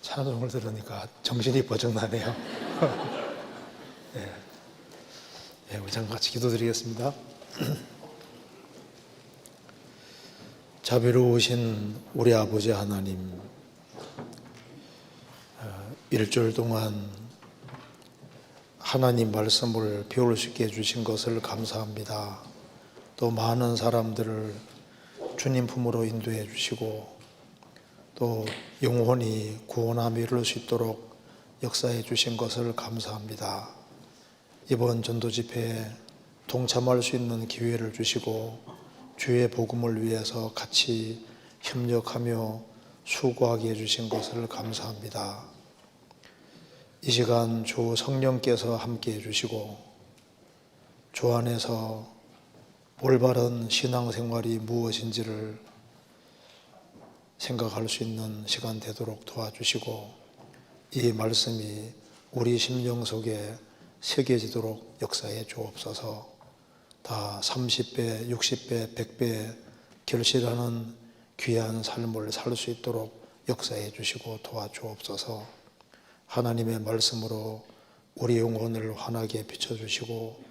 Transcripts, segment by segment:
찬송을 들으니까 정신이 버쩍나네요. 우리 잠깐 같이 기도드리겠습니다. 자비로우신 우리 아버지 하나님, 일주일 동안 하나님 말씀을 배울 수 있게 해주신 것을 감사합니다. 또 많은 사람들을 주님 품으로 인도해 주시고 또 영혼이 구원함에 이를 수 있도록 역사해 주신 것을 감사합니다. 이번 전도 집회에 동참할 수 있는 기회를 주시고 주의 복음을 위해서 같이 협력하며 수고하게 해주신 것을 감사합니다. 이 시간 주 성령께서 함께 해주시고 주 안에서 올바른 신앙생활이 무엇인지를 생각할 수 있는 시간 되도록 도와주시고 이 말씀이 우리 심령 속에 새겨지도록 역사해 주옵소서. 다 30배, 60배, 100배 결실하는 귀한 삶을 살 수 있도록 역사해 주시고 도와주옵소서. 하나님의 말씀으로 우리 영혼을 환하게 비춰주시고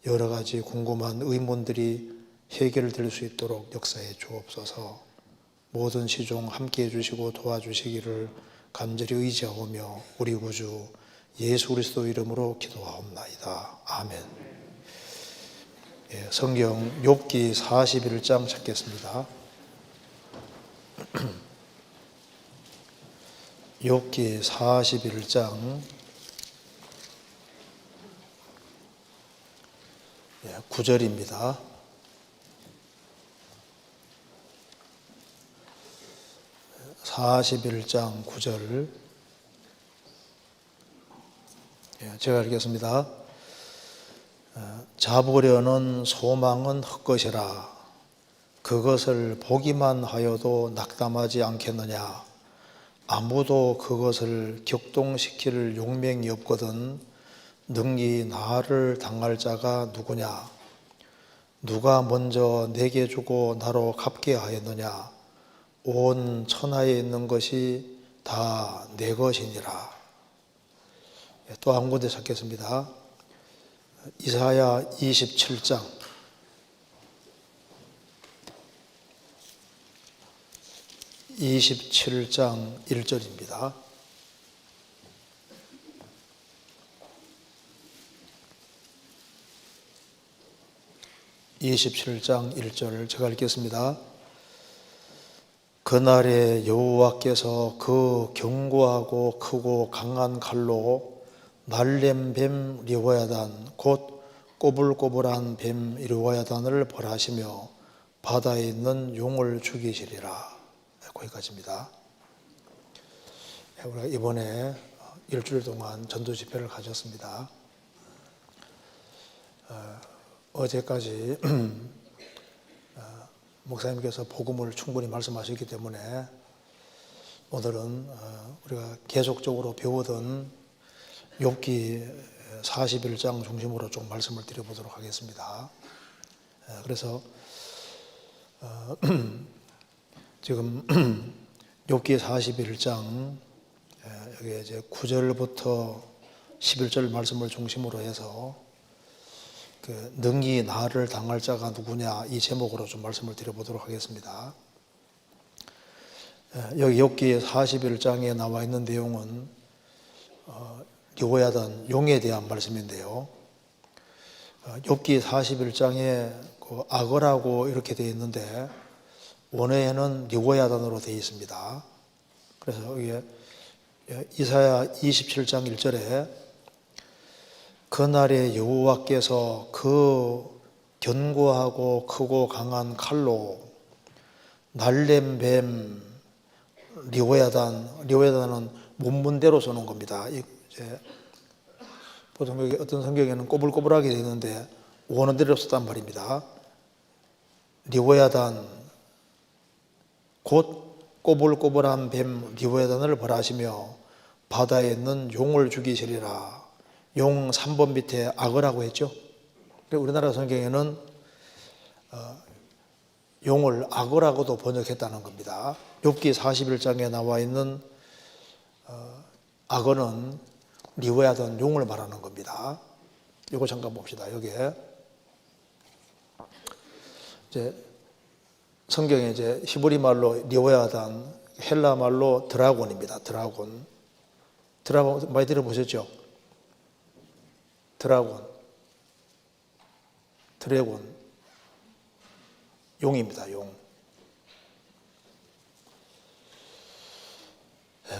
여러 가지 궁금한 의문들이 해결될 수 있도록 역사해 주옵소서. 모든 시종 함께 해주시고 도와주시기를 간절히 의지하오며 우리 구주 예수 그리스도 이름으로 기도하옵나이다. 아멘. 성경 욥기 41장 찾겠습니다. 욥기 41장 9절입니다. 41장 9절 제가 읽겠습니다. 잡으려는 소망은 헛것이라 그것을 보기만 하여도 낙담하지 않겠느냐. 아무도 그것을 격동시킬 용맹이 없거든 능히 나를 당할 자가 누구냐. 누가 먼저 내게 주고 나로 갚게 하였느냐. 온 천하에 있는 것이 다 내 것이니라. 또 한 군데 찾겠습니다. 이사야 27장 1절입니다. (27장 1절) 제가 읽겠습니다. 그날에 여호와께서 그 견고하고 크고 강한 칼로 날렘 뱀 리호야단 곧 꼬불꼬불한 뱀 리호야단을 벌하시며 바다에 있는 용을 죽이시리라. 거기까지입니다. 우리가 이번에 일주일 동안 전도 집회를 가졌습니다. 어제까지 목사님께서 복음을 충분히 말씀하셨기 때문에 오늘은 우리가 계속적으로 배우던 욥기 41장 중심으로 좀 말씀을 드려보도록 하겠습니다. 그래서 지금 욥기 41장 여기 이제 9절부터 11절 말씀을 중심으로 해서 그 능히 나를 당할 자가 누구냐 이 제목으로 좀 말씀을 드려보도록 하겠습니다. 여기 욥기 41장에 나와 있는 내용은 리호야단 용에 대한 말씀인데요. 욥기 41장에 그 악어라고 이렇게 되어 있는데 원어에는 리호야단으로 되어 있습니다. 그래서 이게 이사야 27장 1절에 그날에 여호와께서 그 견고하고 크고 강한 칼로 날렘 뱀 리호야단은 문문대로 써놓은 겁니다. 이제 보통 여기 어떤 성경에는 꼬불꼬불하게 되어 있는데 원어대로 썼단 말입니다. 리호야단 곧 꼬불꼬불한 뱀 리호야단을 벌하시며 바다에 있는 용을 죽이시리라. 용 3번 밑에 악어라고 했죠. 우리나라 성경에는 용을 악어라고도 번역했다는 겁니다. 욥기 41장에 나와 있는 악어는 리워야던 용을 말하는 겁니다. 이거 잠깐 봅시다. 여기에 이제 성경에 이제 히브리 말로 리워야단, 헬라 말로 드라곤입니다. 드라곤 많이 들어보셨죠? 드래곤, 용입니다. 용.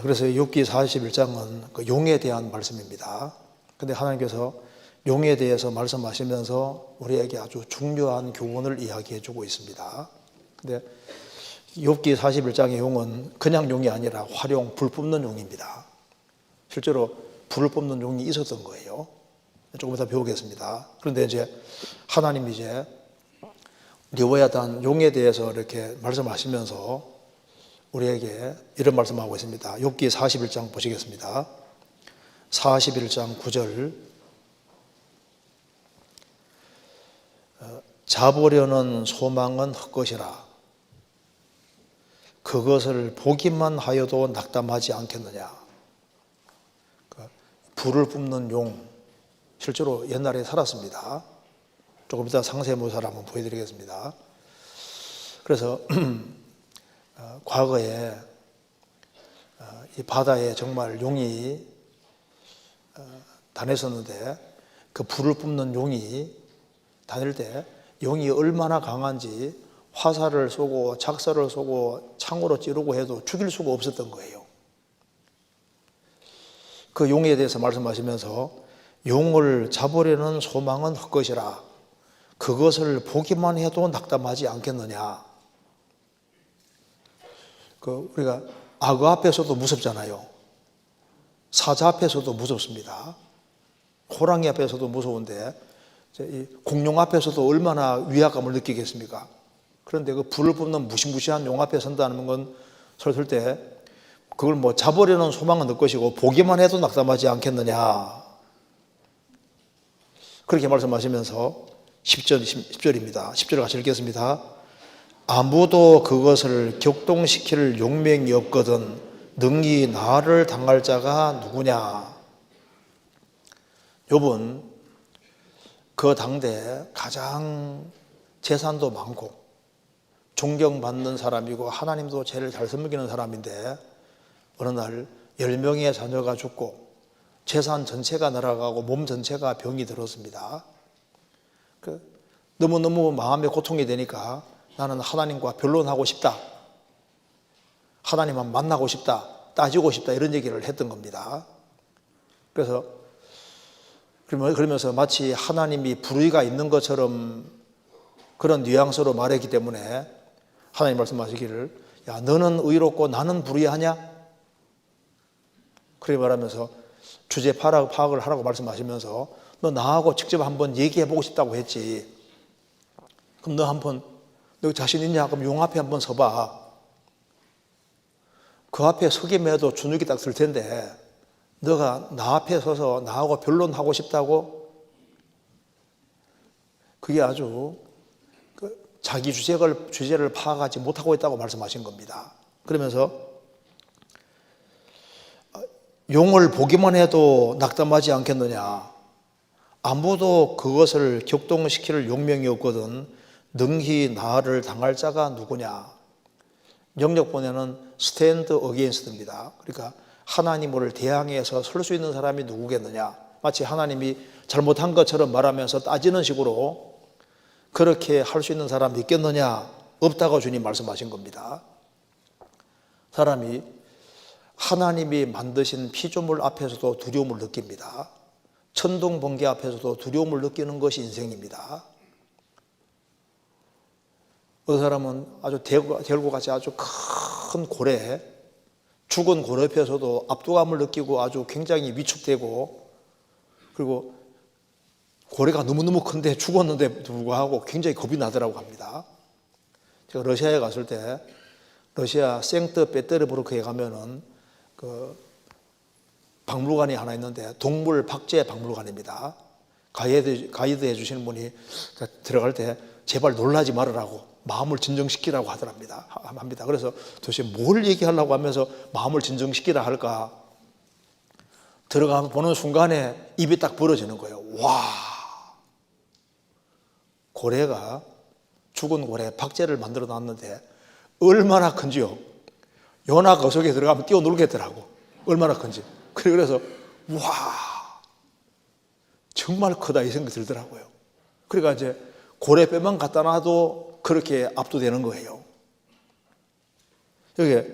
그래서 욥기 41장은 그 용에 대한 말씀입니다. 근데 하나님께서 용에 대해서 말씀하시면서 우리에게 아주 중요한 교훈을 이야기해 주고 있습니다. 근데 욥기 41장의 용은 그냥 용이 아니라 활용, 불 뿜는 용입니다. 실제로 불을 뿜는 용이 있었던 거예요. 조금 이따 배우겠습니다. 그런데 이제 하나님이 이제 리워야단 용에 대해서 이렇게 말씀하시면서 우리에게 이런 말씀하고 있습니다. 욥기 41장 보시겠습니다. 41장 9절. 자보려는 소망은 헛것이라 그것을 보기만 하여도 낙담하지 않겠느냐. 불을 뿜는 용, 실제로 옛날에 살았습니다. 조금 이따 상세 묘사를 한번 보여드리겠습니다. 그래서 과거에 이 바다에 정말 용이 다녔었는데 그 불을 뿜는 용이 다닐 때 용이 얼마나 강한지 화살을 쏘고 작살을 쏘고 창으로 찌르고 해도 죽일 수가 없었던 거예요. 그 용에 대해서 말씀하시면서 용을 잡으려는 소망은 헛것이라 그것을 보기만 해도 낙담하지 않겠느냐. 우리가 악어 앞에서도 무섭잖아요. 사자 앞에서도 무섭습니다. 호랑이 앞에서도 무서운데 이 공룡 앞에서도 얼마나 위압감을 느끼겠습니까? 그런데 그 불을 뿜는 무시무시한 용 앞에 선다는 건 설 때 그걸 뭐 잡으려는 소망은 늘 것이고 보기만 해도 낙담하지 않겠느냐. 그렇게 말씀하시면서 10절입니다. 10절 같이 읽겠습니다. 아무도 그것을 격동시킬 용맹이 없거든 능히 나를 당할 자가 누구냐. 욥은 그 당대 가장 재산도 많고 존경받는 사람이고 하나님도 제일 잘 섬기는 사람인데 어느 날 10명의 자녀가 죽고 재산 전체가 날아가고 몸 전체가 병이 들었습니다. 너무너무 마음에 고통이 되니까 나는 하나님과 변론하고 싶다. 하나님만 만나고 싶다. 따지고 싶다. 이런 얘기를 했던 겁니다. 그래서 그러면서 마치 하나님이 불의가 있는 것처럼 그런 뉘앙스로 말했기 때문에 하나님 말씀하시기를 야 너는 의롭고 나는 불의하냐? 그렇게 말하면서 주제 파악을 하라고 말씀하시면서 너 나하고 직접 한번 얘기해 보고 싶다고 했지. 그럼 너 자신 있냐? 그럼 용 앞에 한번 서봐. 그 앞에 서기만 해도 주눅이 딱 들 텐데 너가 나 앞에 서서 나하고 변론하고 싶다고? 그게 아주 자기 주제를 파악하지 못하고 있다고 말씀하신 겁니다. 그러면서 용을 보기만 해도 낙담하지 않겠느냐. 아무도 그것을 격동시킬 용명이 없거든 능히 나를 당할 자가 누구냐. 영역본에는 스탠드 어게인스트입니다. 그러니까 하나님을 대항해서 설 수 있는 사람이 누구겠느냐. 마치 하나님이 잘못한 것처럼 말하면서 따지는 식으로 그렇게 할 수 있는 사람이 있겠느냐. 없다고 주님 말씀하신 겁니다. 사람이 하나님이 만드신 피조물 앞에서도 두려움을 느낍니다. 천둥 번개 앞에서도 두려움을 느끼는 것이 인생입니다. 어떤 사람은 아주 대굴과 같이 아주 큰 고래, 죽은 고래 옆에서도 압도감을 느끼고 아주 굉장히 위축되고, 그리고 고래가 너무너무 큰데 죽었는데 불구하고 굉장히 겁이 나더라고 합니다. 제가 러시아에 갔을 때 러시아 생트페테르부르크에 가면은 그 박물관이 하나 있는데 동물 박제 박물관입니다. 가이드 해주시는 분이 들어갈 때 제발 놀라지 말으라고 마음을 진정시키라고 합니다. 그래서 도대체 뭘 얘기하려고 하면서 마음을 진정시키라 할까? 들어가면 보는 순간에 입이 딱 벌어지는 거예요. 와! 고래가, 죽은 고래 박제를 만들어 놨는데 얼마나 큰지요. 요나 그 속에 들어가면 뛰어놀겠더라고. 얼마나 큰지. 그래서 와, 정말 크다 이 생각이 들더라고요. 그러니까 이제 고래 뼈만 갖다 놔도 그렇게 압도되는 거예요. 여기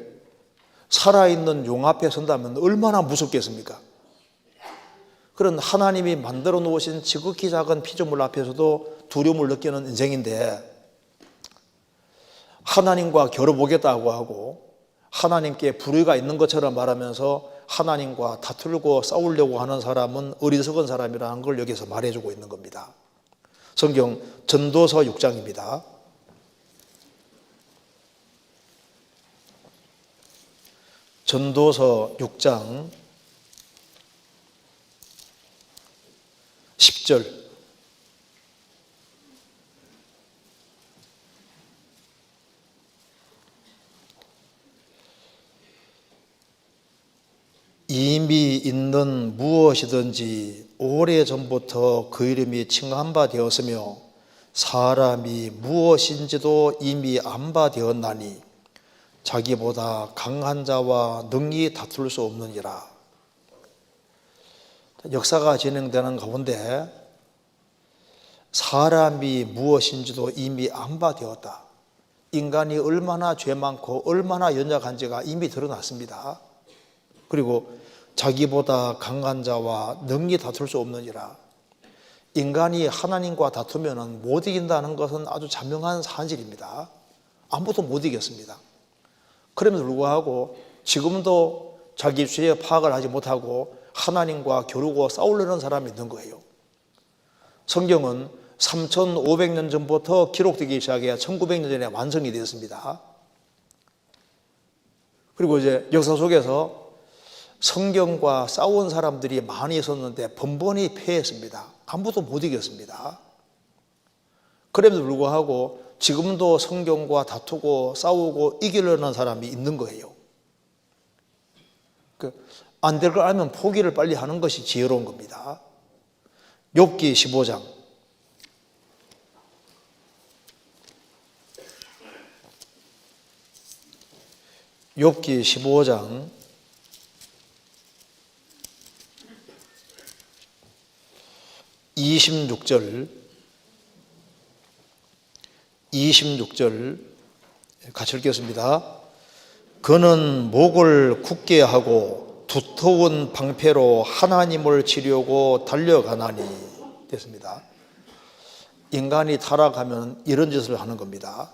살아있는 용 앞에 선다면 얼마나 무섭겠습니까? 그런 하나님이 만들어 놓으신 지극히 작은 피조물 앞에서도 두려움을 느끼는 인생인데, 하나님과 겨뤄보겠다고 하고 하나님께 불의가 있는 것처럼 말하면서 하나님과 다투고 싸우려고 하는 사람은 어리석은 사람이라는 걸 여기서 말해주고 있는 겁니다. 성경 전도서 6장입니다. 전도서 6장 10절. 이미 있는 무엇이든지 오래전부터 그 이름이 칭한 바 되었으며 사람이 무엇인지도 이미 안 바 되었나니 자기보다 강한 자와 능히 다툴 수 없느니라. 역사가 진행되는 가운데 사람이 무엇인지도 이미 안 바 되었다. 인간이 얼마나 죄 많고 얼마나 연약한지가 이미 드러났습니다. 그리고 자기보다 강한 자와 능히 다툴 수 없느니라. 인간이 하나님과 다투면 못 이긴다는 것은 아주 자명한 사실입니다. 아무도 못 이겼습니다. 그럼에도 불구하고 지금도 자기 죄의 파악을 하지 못하고 하나님과 겨루고 싸우려는 사람이 있는 거예요. 성경은 3,500년 전부터 기록되기 시작해 1900년 전에 완성이 되었습니다. 그리고 이제 역사 속에서 성경과 싸운 사람들이 많이 있었는데 번번이 패했습니다. 아무도 못 이겼습니다. 그럼에도 불구하고 지금도 성경과 다투고 싸우고 이기려는 사람이 있는 거예요. 안 될 걸 알면 포기를 빨리 하는 것이 지혜로운 겁니다. 욥기 15장. 욥기 15장 26절 같이 읽겠습니다. 그는 목을 굳게 하고 두터운 방패로 하나님을 치려고 달려가나니 됐습니다. 인간이 타락하면 이런 짓을 하는 겁니다.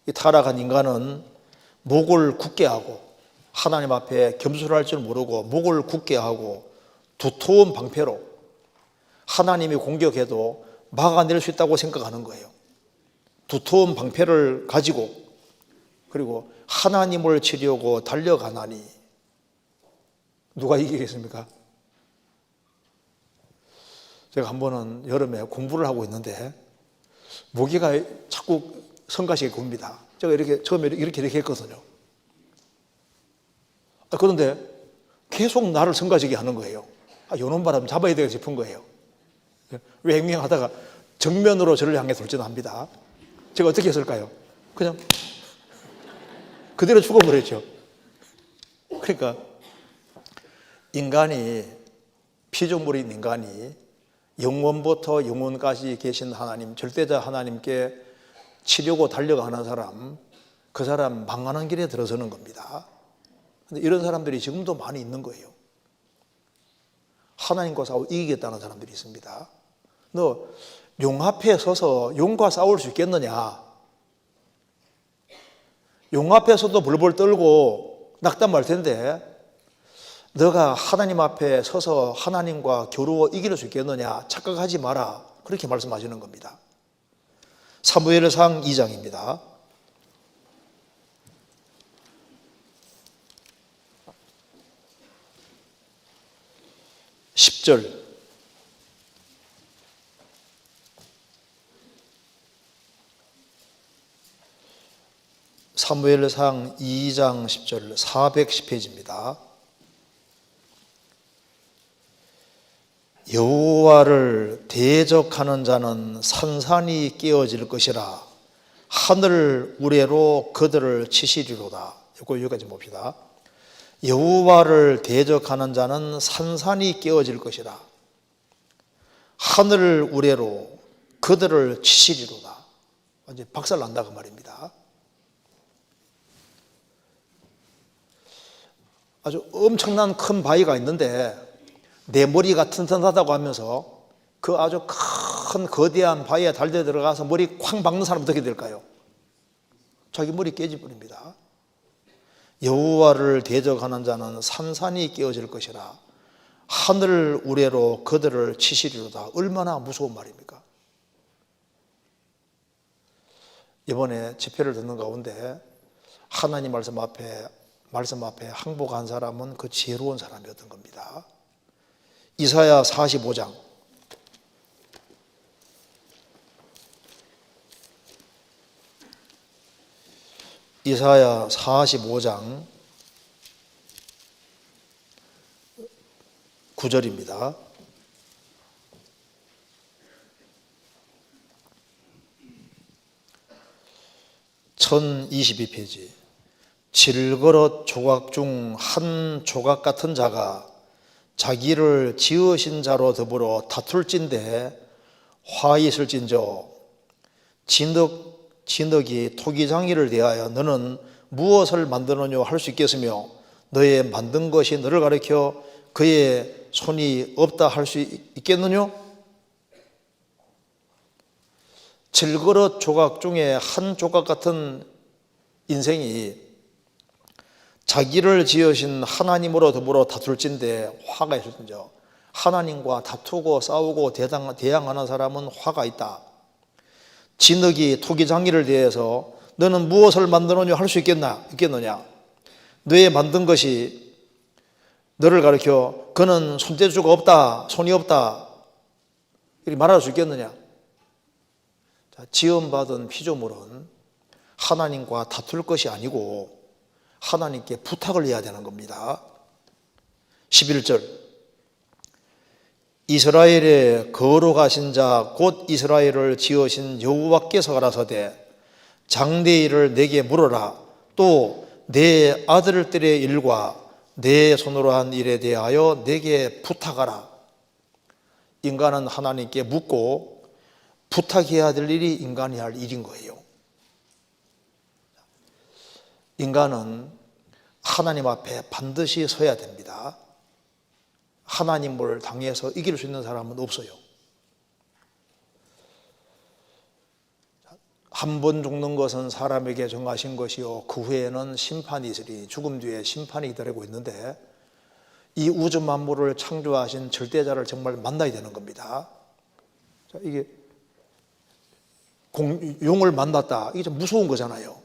이 타락한 인간은 목을 굳게 하고 하나님 앞에 겸손할 줄 모르고 목을 굳게 하고 두터운 방패로 하나님이 공격해도 막아낼 수 있다고 생각하는 거예요. 두터운 방패를 가지고 그리고 하나님을 치려고 달려가나니 누가 이기겠습니까? 제가 한 번은 여름에 공부를 하고 있는데 모기가 자꾸 성가시게 굽니다. 제가 이렇게 처음에 이렇게 했거든요. 그런데 계속 나를 성가시게 하는 거예요. 요놈 바람 잡아야 되겠다 싶은 거예요. 왱왱하다가 정면으로 저를 향해 돌진합니다. 제가 어떻게 했을까요? 그냥 그대로 죽어버렸죠. 그러니까 인간이, 피조물인 인간이 영원부터 영원까지 계신 하나님, 절대자 하나님께 치려고 달려가는 사람, 그 사람 망하는 길에 들어서는 겁니다. 그런데 이런 사람들이 지금도 많이 있는 거예요. 하나님과 싸워 이기겠다는 사람들이 있습니다. 너 용 앞에 서서 용과 싸울 수 있겠느냐? 용 앞에서도 벌벌 떨고 낙담할 텐데 너가 하나님 앞에 서서 하나님과 겨루어 이길 수 있겠느냐? 착각하지 마라. 그렇게 말씀하시는 겁니다. 사무엘상 2장입니다. (10절) 사무엘상 2장 10절 410페이지입니다. 여호와를 대적하는 자는 산산이 깨어질 것이라. 하늘 우레로 그들을 치시리로다. 여기까지 봅시다. 여호와를 대적하는 자는 산산이 깨어질 것이라. 하늘 우레로 그들을 치시리로다. 이제 박살 난다 그 말입니다. 아주 엄청난 큰 바위가 있는데 내 머리가 튼튼하다고 하면서 그 아주 큰 거대한 바위에 달려 들어가서 머리 쾅 박는 사람 어떻게 될까요? 자기 머리 깨져버립니다. 여호와를 대적하는 자는 산산이 깨어질 것이라. 하늘 우레로 그들을 치시리로다. 얼마나 무서운 말입니까? 이번에 집회를 듣는 가운데 하나님 말씀 앞에 항복한 사람은 그 지혜로운 사람이었던 겁니다. 이사야 45장 이사야 45장 9절입니다. (1022페이지) 질그릇 조각 중 한 조각 같은 자가 자기를 지으신 자로 더불어 다툴진대 화 있을진저 진흙이 토기장이를 대하여 너는 무엇을 만드느냐 할 수 있겠으며 너의 만든 것이 너를 가리켜 그의 손이 없다 할 수 있겠느냐? 질그릇 조각 중에 한 조각 같은 인생이 자기를 지으신 하나님으로 더불어 다툴진대 화가 있을진저. 하나님과 다투고 싸우고 대항하는 사람은 화가 있다. 진흙이 토기장이를 대해서 너는 무엇을 만드느냐 할 수 있겠느냐? 너의 만든 것이 너를 가리켜 그는 손재주가 없다, 손이 없다 이렇게 말할 수 있겠느냐? 지음받은 피조물은 하나님과 다툴 것이 아니고 하나님께 부탁을 해야 되는 겁니다. 11절 이스라엘의 거룩하신 자 곧 이스라엘을 지으신 여호와께서 가라사대 장래 일을 내게 물어라. 또 내 아들들의 일과 내 손으로 한 일에 대하여 내게 부탁하라. 인간은 하나님께 묻고 부탁해야 될 일이 인간이 할 일인 거예요. 인간은 하나님 앞에 반드시 서야 됩니다. 하나님을 당해서 이길 수 있는 사람은 없어요. 한 번 죽는 것은 사람에게 정하신 것이요 그 후에는 심판이 있으리. 죽음 뒤에 심판이 기다리고 있는데 이 우주 만물을 창조하신 절대자를 정말 만나야 되는 겁니다. 자, 이게 용을 만났다. 이게 좀 무서운 거잖아요.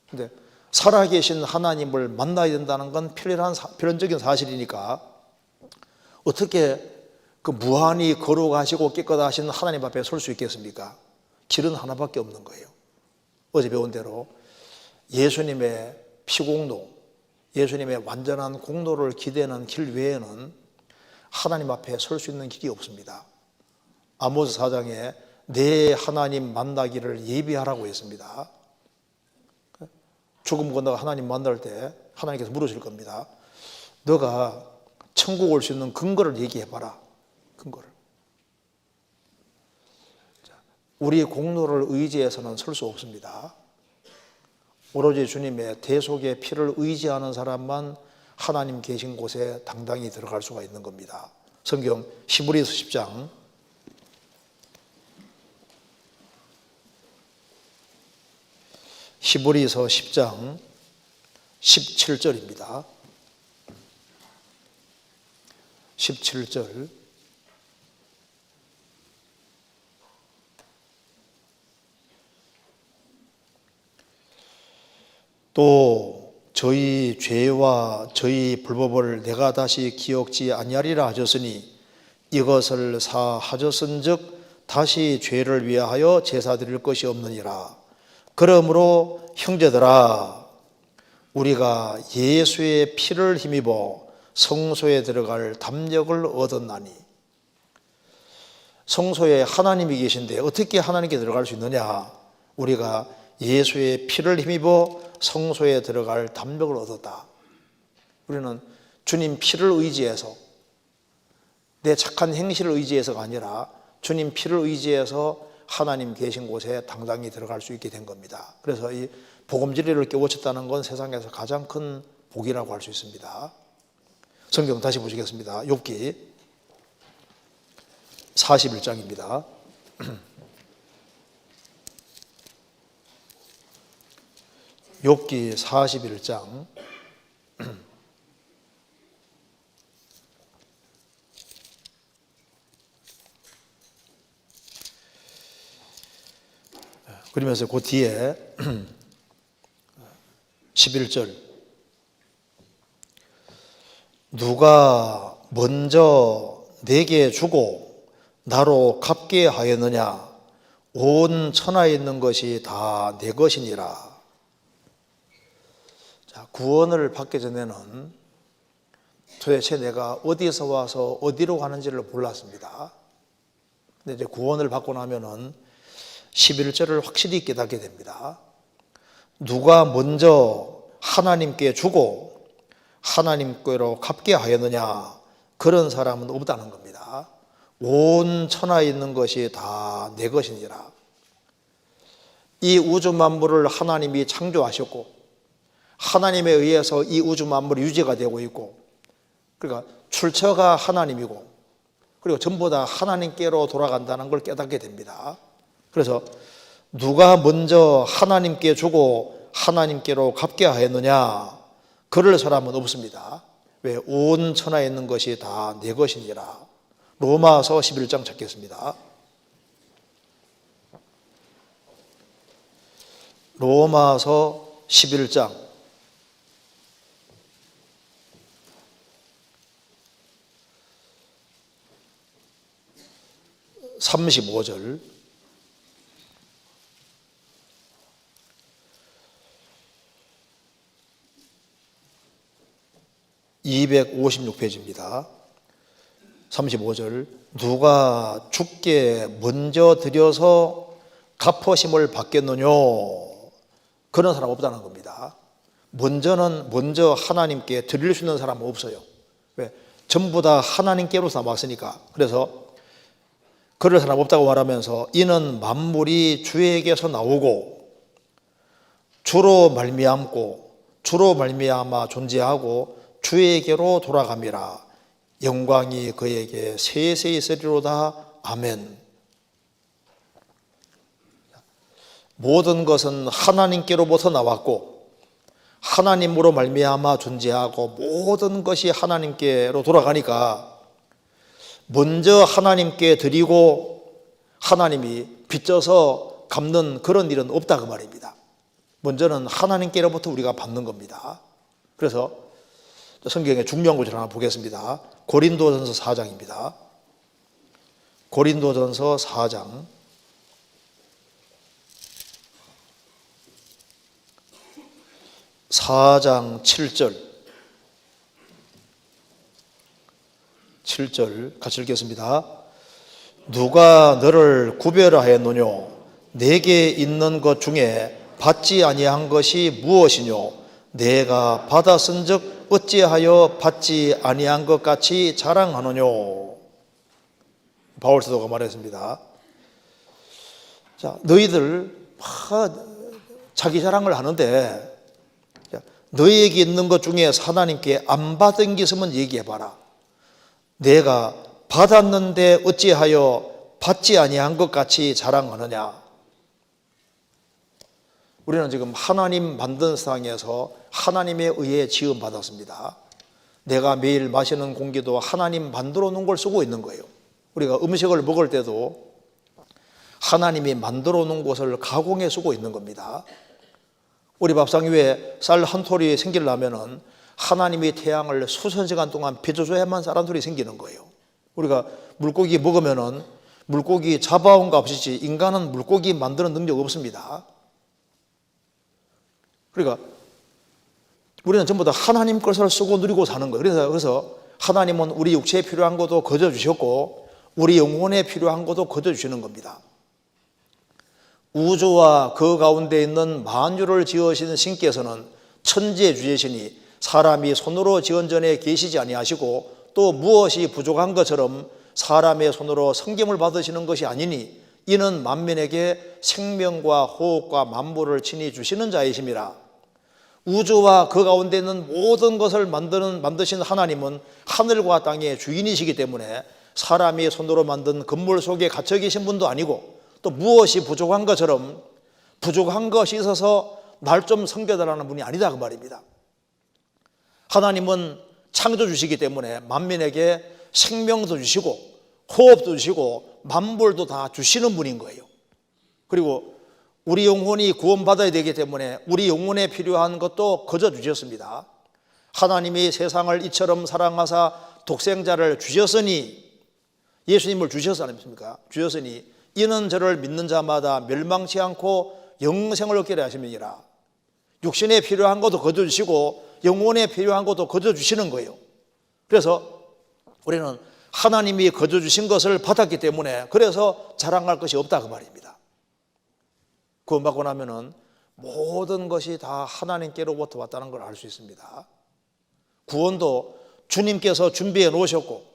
근데 살아계신 하나님을 만나야 된다는 건 필연적인 사실이니까 어떻게 그 무한히 거룩하시고 깨끗하신 하나님 앞에 설 수 있겠습니까? 길은 하나밖에 없는 거예요. 어제 배운 대로 예수님의 피공로, 예수님의 완전한 공로를 기대는 길 외에는 하나님 앞에 설 수 있는 길이 없습니다. 아모스 4장에 내 하나님 만나기를 예비하라고 했습니다. 죽음 건너가 하나님 만날 때 하나님께서 물으실 겁니다. 너가 천국 올 수 있는 근거를 얘기해봐라. 근거를. 우리 공로를 의지해서는 설 수 없습니다. 오로지 주님의 대속의 피를 의지하는 사람만 하나님 계신 곳에 당당히 들어갈 수가 있는 겁니다. 성경 히브리서 10장 히브리서 10장 17절입니다. 17절 또 저희 죄와 저희 불법을 내가 다시 기억지 아니하리라 하셨으니 이것을 사하셨은즉 다시 죄를 위하여 제사 드릴 것이 없느니라. 그러므로 형제들아 우리가 예수의 피를 힘입어 성소에 들어갈 담력을 얻었나니. 성소에 하나님이 계신데 어떻게 하나님께 들어갈 수 있느냐? 우리가 예수의 피를 힘입어 성소에 들어갈 담력을 얻었다. 우리는 주님 피를 의지해서, 내 착한 행실을 의지해서가 아니라 주님 피를 의지해서 하나님 계신 곳에 당당히 들어갈 수 있게 된 겁니다. 그래서 이 복음 진리를 깨우쳤다는 건 세상에서 가장 큰 복이라고 할 수 있습니다. 성경 다시 보시겠습니다. 욥기 41장입니다. 욥기 41장 '그러면서 그 뒤에 11절 누가 먼저 내게 주고 나로 갚게 하였느냐? 온 천하에 있는 것이 다 내 것이니라. 자, 구원을 받기 전에는 도대체 내가 어디서 와서 어디로 가는지를 몰랐습니다. 근데 이제 구원을 받고 나면은 11절을 확실히 깨닫게 됩니다. 누가 먼저 하나님께 주고 하나님께로 갚게 하였느냐? 그런 사람은 없다는 겁니다. 온 천하에 있는 것이 다 내 것이니라. 이 우주 만물을 하나님이 창조하셨고 하나님에 의해서 이 우주 만물이 유지가 되고 있고, 그러니까 출처가 하나님이고, 그리고 전부 다 하나님께로 돌아간다는 걸 깨닫게 됩니다. 그래서 누가 먼저 하나님께 주고 하나님께로 갚게 하였느냐? 그럴 사람은 없습니다. 왜? 온 천하에 있는 것이 다 내 것이니라. 로마서 11장 찾겠습니다. 로마서 11장 35절 256페이지입니다. 35절 누가 주께 먼저 드려서 갚으심을 받겠느냐? 그런 사람 없다는 겁니다. 먼저 하나님께 드릴 수 있는 사람은 없어요. 왜? 전부 다 하나님께로서 나왔으니까. 그래서 그럴 사람 없다고 말하면서 이는 만물이 주에게서 나오고 주로 말미암고 주로 말미암아 존재하고 주에게로 돌아갑니다. 영광이 그에게 세세 있으리로다. 아멘. 모든 것은 하나님께로부터 나왔고 하나님으로 말미암아 존재하고 모든 것이 하나님께로 돌아가니까 먼저 하나님께 드리고 하나님이 빚져서 갚는 그런 일은 없다 그 말입니다. 먼저는 하나님께로부터 우리가 받는 겁니다. 그래서 성경에 중요한 구절 하나 보겠습니다. 고린도전서 4장입니다. 고린도전서 4장 4장 7절 같이 읽겠습니다. 누가 너를 구별하였느뇨? 내게 있는 것 중에 받지 아니한 것이 무엇이뇨? 내가 받았은즉 어찌하여 받지 아니한 것 같이 자랑하느뇨? 바울 사도가 말했습니다. 자, 너희들 자기 자랑을 하는데 너희에게 있는 것 중에 하나님께 안 받은 게 있으면 얘기해봐라. 내가 받았는데 어찌하여 받지 아니한 것 같이 자랑하느냐? 우리는 지금 하나님 만든 세상에서 하나님에 의해 지음받았습니다. 내가 매일 마시는 공기도 하나님 만들어 놓은 걸 쓰고 있는 거예요. 우리가 음식을 먹을 때도 하나님이 만들어 놓은 것을 가공해 쓰고 있는 겁니다. 우리 밥상 위에 쌀 한 톨이 생기려면은 하나님이 태양을 수천 시간 동안 비춰줘야만 쌀 한 톨이 생기는 거예요. 우리가 물고기 먹으면은 물고기 잡아온 값 없이 인간은 물고기 만드는 능력 없습니다. 그러니까 우리는 전부 다 하나님 것을 쓰고 누리고 사는 거예요. 그래서 하나님은 우리 육체에 필요한 것도 거저 주셨고 우리 영혼에 필요한 것도 거둬주시는 겁니다. 우주와 그 가운데 있는 만유를 지으신 신께서는 천지의 주제시니 사람이 손으로 지은 전에 계시지 아니하시고 또 무엇이 부족한 것처럼 사람의 손으로 성김을 받으시는 것이 아니니 이는 만민에게 생명과 호흡과 만물을 친히 주시는 자이심이라. 우주와 그 가운데 있는 모든 것을 만드신 하나님은 하늘과 땅의 주인이시기 때문에 사람이 손으로 만든 건물 속에 갇혀 계신 분도 아니고 또 무엇이 부족한 것처럼 부족한 것이 있어서 날 좀 섬겨달라는 분이 아니다 그 말입니다. 하나님은 창조주시기 때문에 만민에게 생명도 주시고 호흡도 주시고 만물도 다 주시는 분인 거예요. 그리고 우리 영혼이 구원받아야 되기 때문에 우리 영혼에 필요한 것도 거저 주셨습니다. 하나님이 세상을 이처럼 사랑하사 독생자를 주셨으니, 예수님을 주셔서 아닙니까? 주셨으니 이는 저를 믿는 자마다 멸망치 않고 영생을 얻게 하심이니라. 육신에 필요한 것도 거저 주시고 영혼에 필요한 것도 거저 주시는 거예요. 그래서 우리는 하나님이 거저 주신 것을 받았기 때문에 그래서 자랑할 것이 없다 그 말입니다. 구원받고 나면은 모든 것이 다 하나님께로부터 왔다는 걸 알 수 있습니다. 구원도 주님께서 준비해 놓으셨고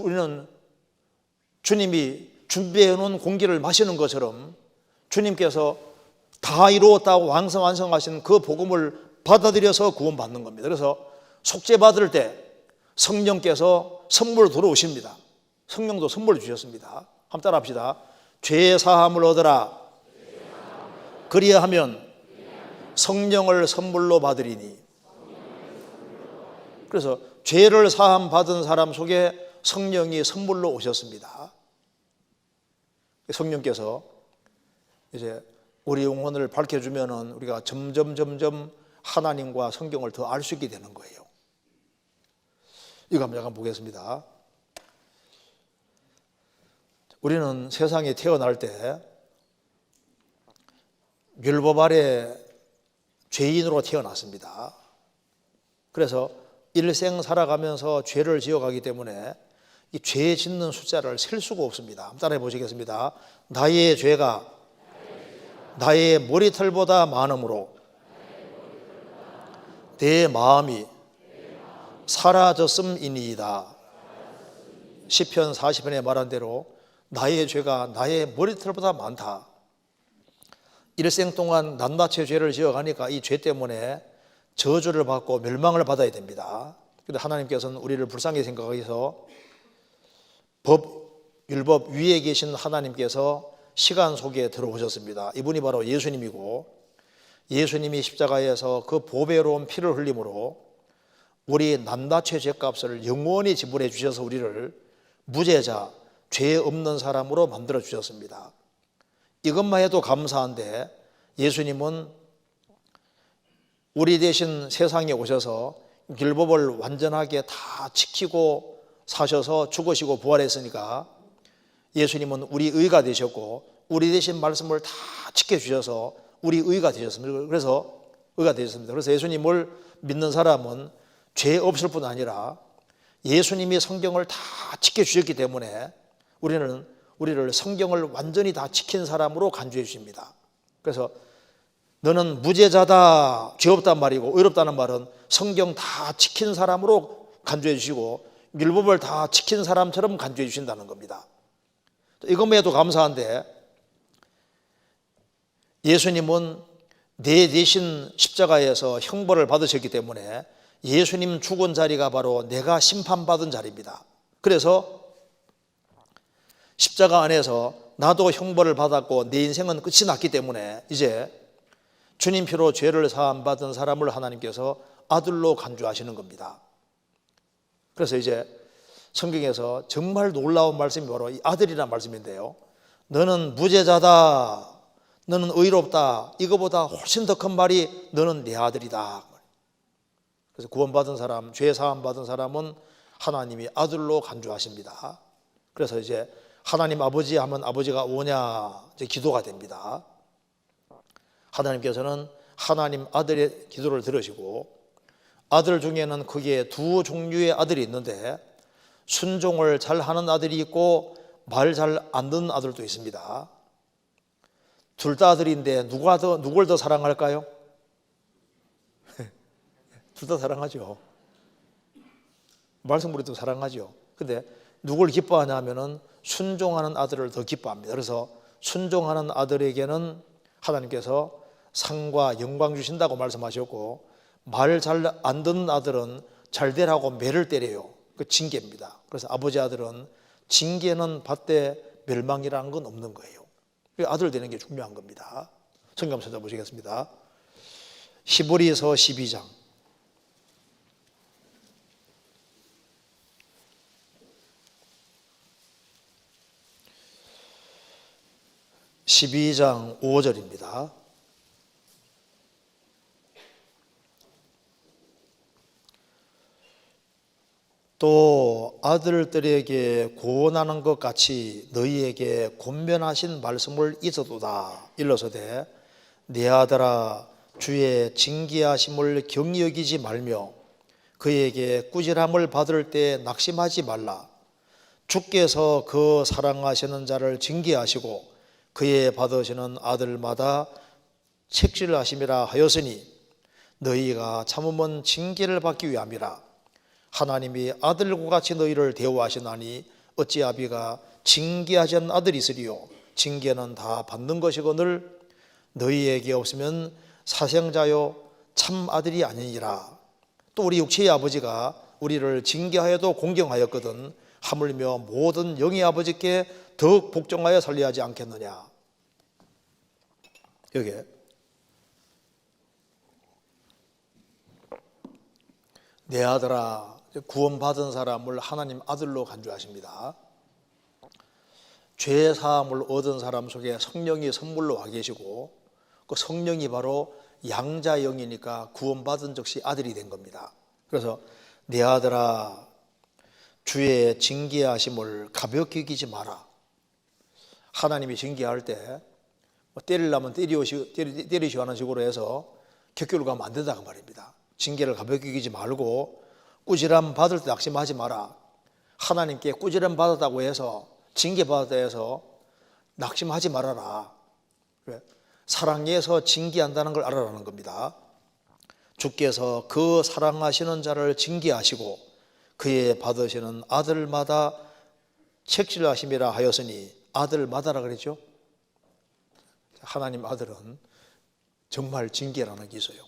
우리는 주님이 준비해 놓은 공기를 마시는 것처럼 주님께서 다 이루었다고 완성하신 그 복음을 받아들여서 구원받는 겁니다. 그래서 속죄 받을 때 성령께서 선물로 들어오십니다. 성령도 선물을 주셨습니다. 한번 따라 합시다. 죄 사함을 얻으라. 그리하면 성령을 선물로 받으리니. 그래서 죄를 사함 받은 사람 속에 성령이 선물로 오셨습니다. 성령께서 이제 우리 영혼을 밝혀주면은 우리가 점점 하나님과 성경을 더 알 수 있게 되는 거예요. 이거 한번 잠깐 보겠습니다. 우리는 세상에 태어날 때 율법 아래 죄인으로 태어났습니다. 그래서 일생 살아가면서 죄를 지어가기 때문에 이 죄 짓는 숫자를 셀 수가 없습니다. 한번 따라해 보시겠습니다. 나의 죄가 나의 머리털보다 많으므로 내 마음이 사라졌음이니이다. 시편 40편에 말한 대로 나의 죄가 나의 머리털보다 많다. 일생 동안 낱낱이 죄를 지어가니까 이 죄 때문에 저주를 받고 멸망을 받아야 됩니다. 그런데 하나님께서는 우리를 불쌍히 생각해서 율법 위에 계신 하나님께서 시간 속에 들어오셨습니다. 이분이 바로 예수님이고 예수님이 십자가에서 그 보배로운 피를 흘림으로 우리 낱낱의 죄값을 영원히 지불해 주셔서 우리를 무죄자, 죄 없는 사람으로 만들어 주셨습니다. 이것만 해도 감사한데 예수님은 우리 대신 세상에 오셔서 율법을 완전하게 다 지키고 사셔서 죽으시고 부활했으니까 예수님은 우리 의가 되셨고 우리 대신 말씀을 다 지켜주셔서 우리 의가 되셨습니다. 그래서 의가 되셨습니다. 그래서 예수님을 믿는 사람은 죄 없을 뿐 아니라 예수님이 성경을 다 지켜주셨기 때문에 우리를 성경을 완전히 다 지킨 사람으로 간주해 주십니다. 그래서 너는 무죄자다, 죄 없단 말이고 의롭다는 말은 성경 다 지킨 사람으로 간주해 주시고 율법을 다 지킨 사람처럼 간주해 주신다는 겁니다. 이것만 해도 감사한데 예수님은 내 대신 십자가에서 형벌을 받으셨기 때문에 예수님 죽은 자리가 바로 내가 심판받은 자리입니다. 그래서 십자가 안에서 나도 형벌을 받았고 내 인생은 끝이 났기 때문에 이제 주님 피로 죄를 사함 받은 사람을 하나님께서 아들로 간주하시는 겁니다. 그래서 이제 성경에서 정말 놀라운 말씀이 바로 이 아들이라는 말씀인데요. 너는 무죄자다, 너는 의롭다, 이거보다 훨씬 더 큰 말이 너는 내 아들이다. 그래서 구원받은 사람, 죄 사함 받은 사람은 하나님이 아들로 간주하십니다. 그래서 이제 하나님 아버지 하면 아버지가 오냐 이제 기도가 됩니다. 하나님께서는 하나님 아들의 기도를 들으시고 아들 중에는 크게 두 종류의 아들이 있는데 순종을 잘 하는 아들이 있고 말 잘 안 듣는 아들도 있습니다. 둘 다 아들인데 누굴 더 사랑할까요? 둘 다 사랑하죠. 말씀으로도 사랑하죠. 근데 누굴 기뻐하냐 하면은 순종하는 아들을 더 기뻐합니다. 그래서 순종하는 아들에게는 하나님께서 상과 영광 주신다고 말씀하셨고, 말 잘 안 듣는 아들은 잘 되라고 매를 때려요. 그 징계입니다. 그래서 아버지 아들은 징계는 받되 멸망이라는 건 없는 거예요. 아들 되는 게 중요한 겁니다. 성경 찾아보시겠습니다. 히브리서 12장 5절입니다. 또 아들들에게 고난하는 것 같이 너희에게 권면하신 말씀을 잊어도다. 일러서되 내 아들아 주의 징계하심을 경히 여기지 말며 그에게 꾸지람을 받을 때 낙심하지 말라. 주께서 그 사랑하시는 자를 징계하시고 그의 받으시는 아들마다 책질하심이라 하였으니 너희가 참으면 징계를 받기 위함이라. 하나님이 아들과 같이 너희를 대우하시나니 어찌 아비가 징계하지 않는 아들이 있으리요. 징계는 다 받는 것이거늘 너희에게 없으면 사생자요 참 아들이 아니니라. 또 우리 육체의 아버지가 우리를 징계하여도 공경하였거든 하물며 모든 영의 아버지께 더욱 복종하여 살려야 하지 않겠느냐. 여기에 내 아들아, 구원받은 사람을 하나님 아들로 간주하십니다. 죄 사함을 얻은 사람 속에 성령이 선물로 와 계시고 그 성령이 바로 양자 영이니까 구원받은 즉시 아들이 된 겁니다. 그래서 내 아들아 주의 징계하심을 가볍게 여기지 마라. 하나님이 징계할 때 때리려면 때리시오 하는 식으로 해서 격교로 가면 안 된다고 말입니다. 징계를 가볍게 여기지 말고 꾸지람 받을 때 낙심하지 마라. 하나님께 꾸지람 받았다고 해서 징계 받았다 해서 낙심하지 말아라. 사랑해서 징계한다는 걸 알아라는 겁니다. 주께서 그 사랑하시는 자를 징계하시고 그의 받으시는 아들마다 책질하심이라 하였으니 아들마다라 그랬죠. 하나님 아들은 정말 징계라는 게 있어요.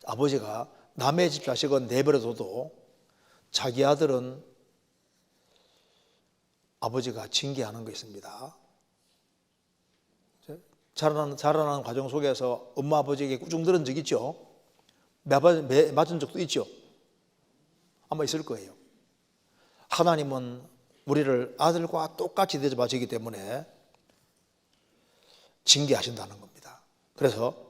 아버지가 남의 집 자식은 내버려둬도 자기 아들은 아버지가 징계하는 거 있습니다. 자라나는 과정 속에서 엄마 아버지에게 꾸중 들은 적 있죠? 맞은 적도 있죠? 아마 있을 거예요. 하나님은 우리를 아들과 똑같이 대접하시기 때문에 징계하신다는 겁니다. 그래서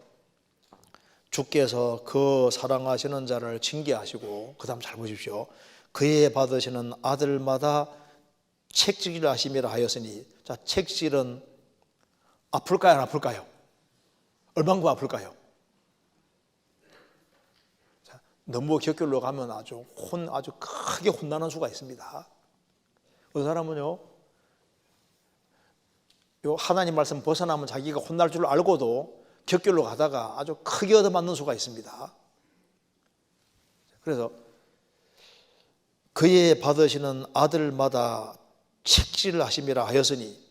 주께서 그 사랑하시는 자를 징계하시고 그 다음 잘 보십시오. 그의 받으시는 아들마다 책질을 하심이라 하였으니, 자, 책질은 아플까요 안 아플까요? 얼만큼 아플까요? 자, 너무 격결로 가면 아주 크게 혼나는 수가 있습니다. 어떤 사람은요, 하나님 말씀 벗어나면 자기가 혼날 줄 알고도 격결로 가다가 아주 크게 얻어맞는 수가 있습니다. 그래서 그의 받으시는 아들마다 책질을 하심이라 하였으니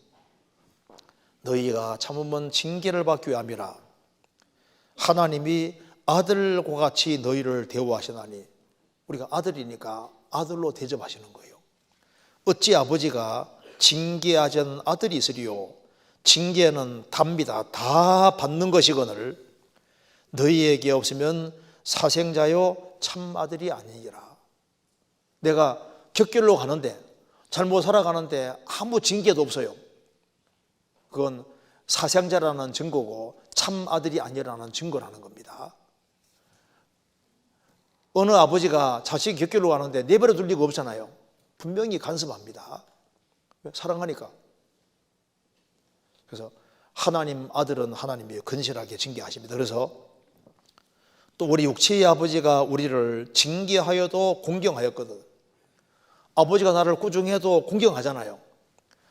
너희가 참으면 징계를 받기 위함이라. 하나님이 아들과 같이 너희를 대우하시나니, 우리가 아들이니까 아들로 대접하시는 거예요. 어찌 아버지가 징계하지 않은 아들이 있으리요. 징계는 답니다. 다 받는 것이거늘 너희에게 없으면 사생자요 참 아들이 아니니라. 내가 격결로 가는데 잘못 살아가는데 아무 징계도 없어요. 그건 사생자라는 증거고 참 아들이 아니라는 증거라는 겁니다. 어느 아버지가 자식이 격결로 가는데 내버려 둘 리가 없잖아요. 분명히 간섭합니다. 사랑하니까. 그래서 하나님 아들은 하나님이 건실하게 징계하십니다. 그래서 또 우리 육체의 아버지가 우리를 징계하여도 공경하였거든. 아버지가 나를 꾸중해도 공경하잖아요.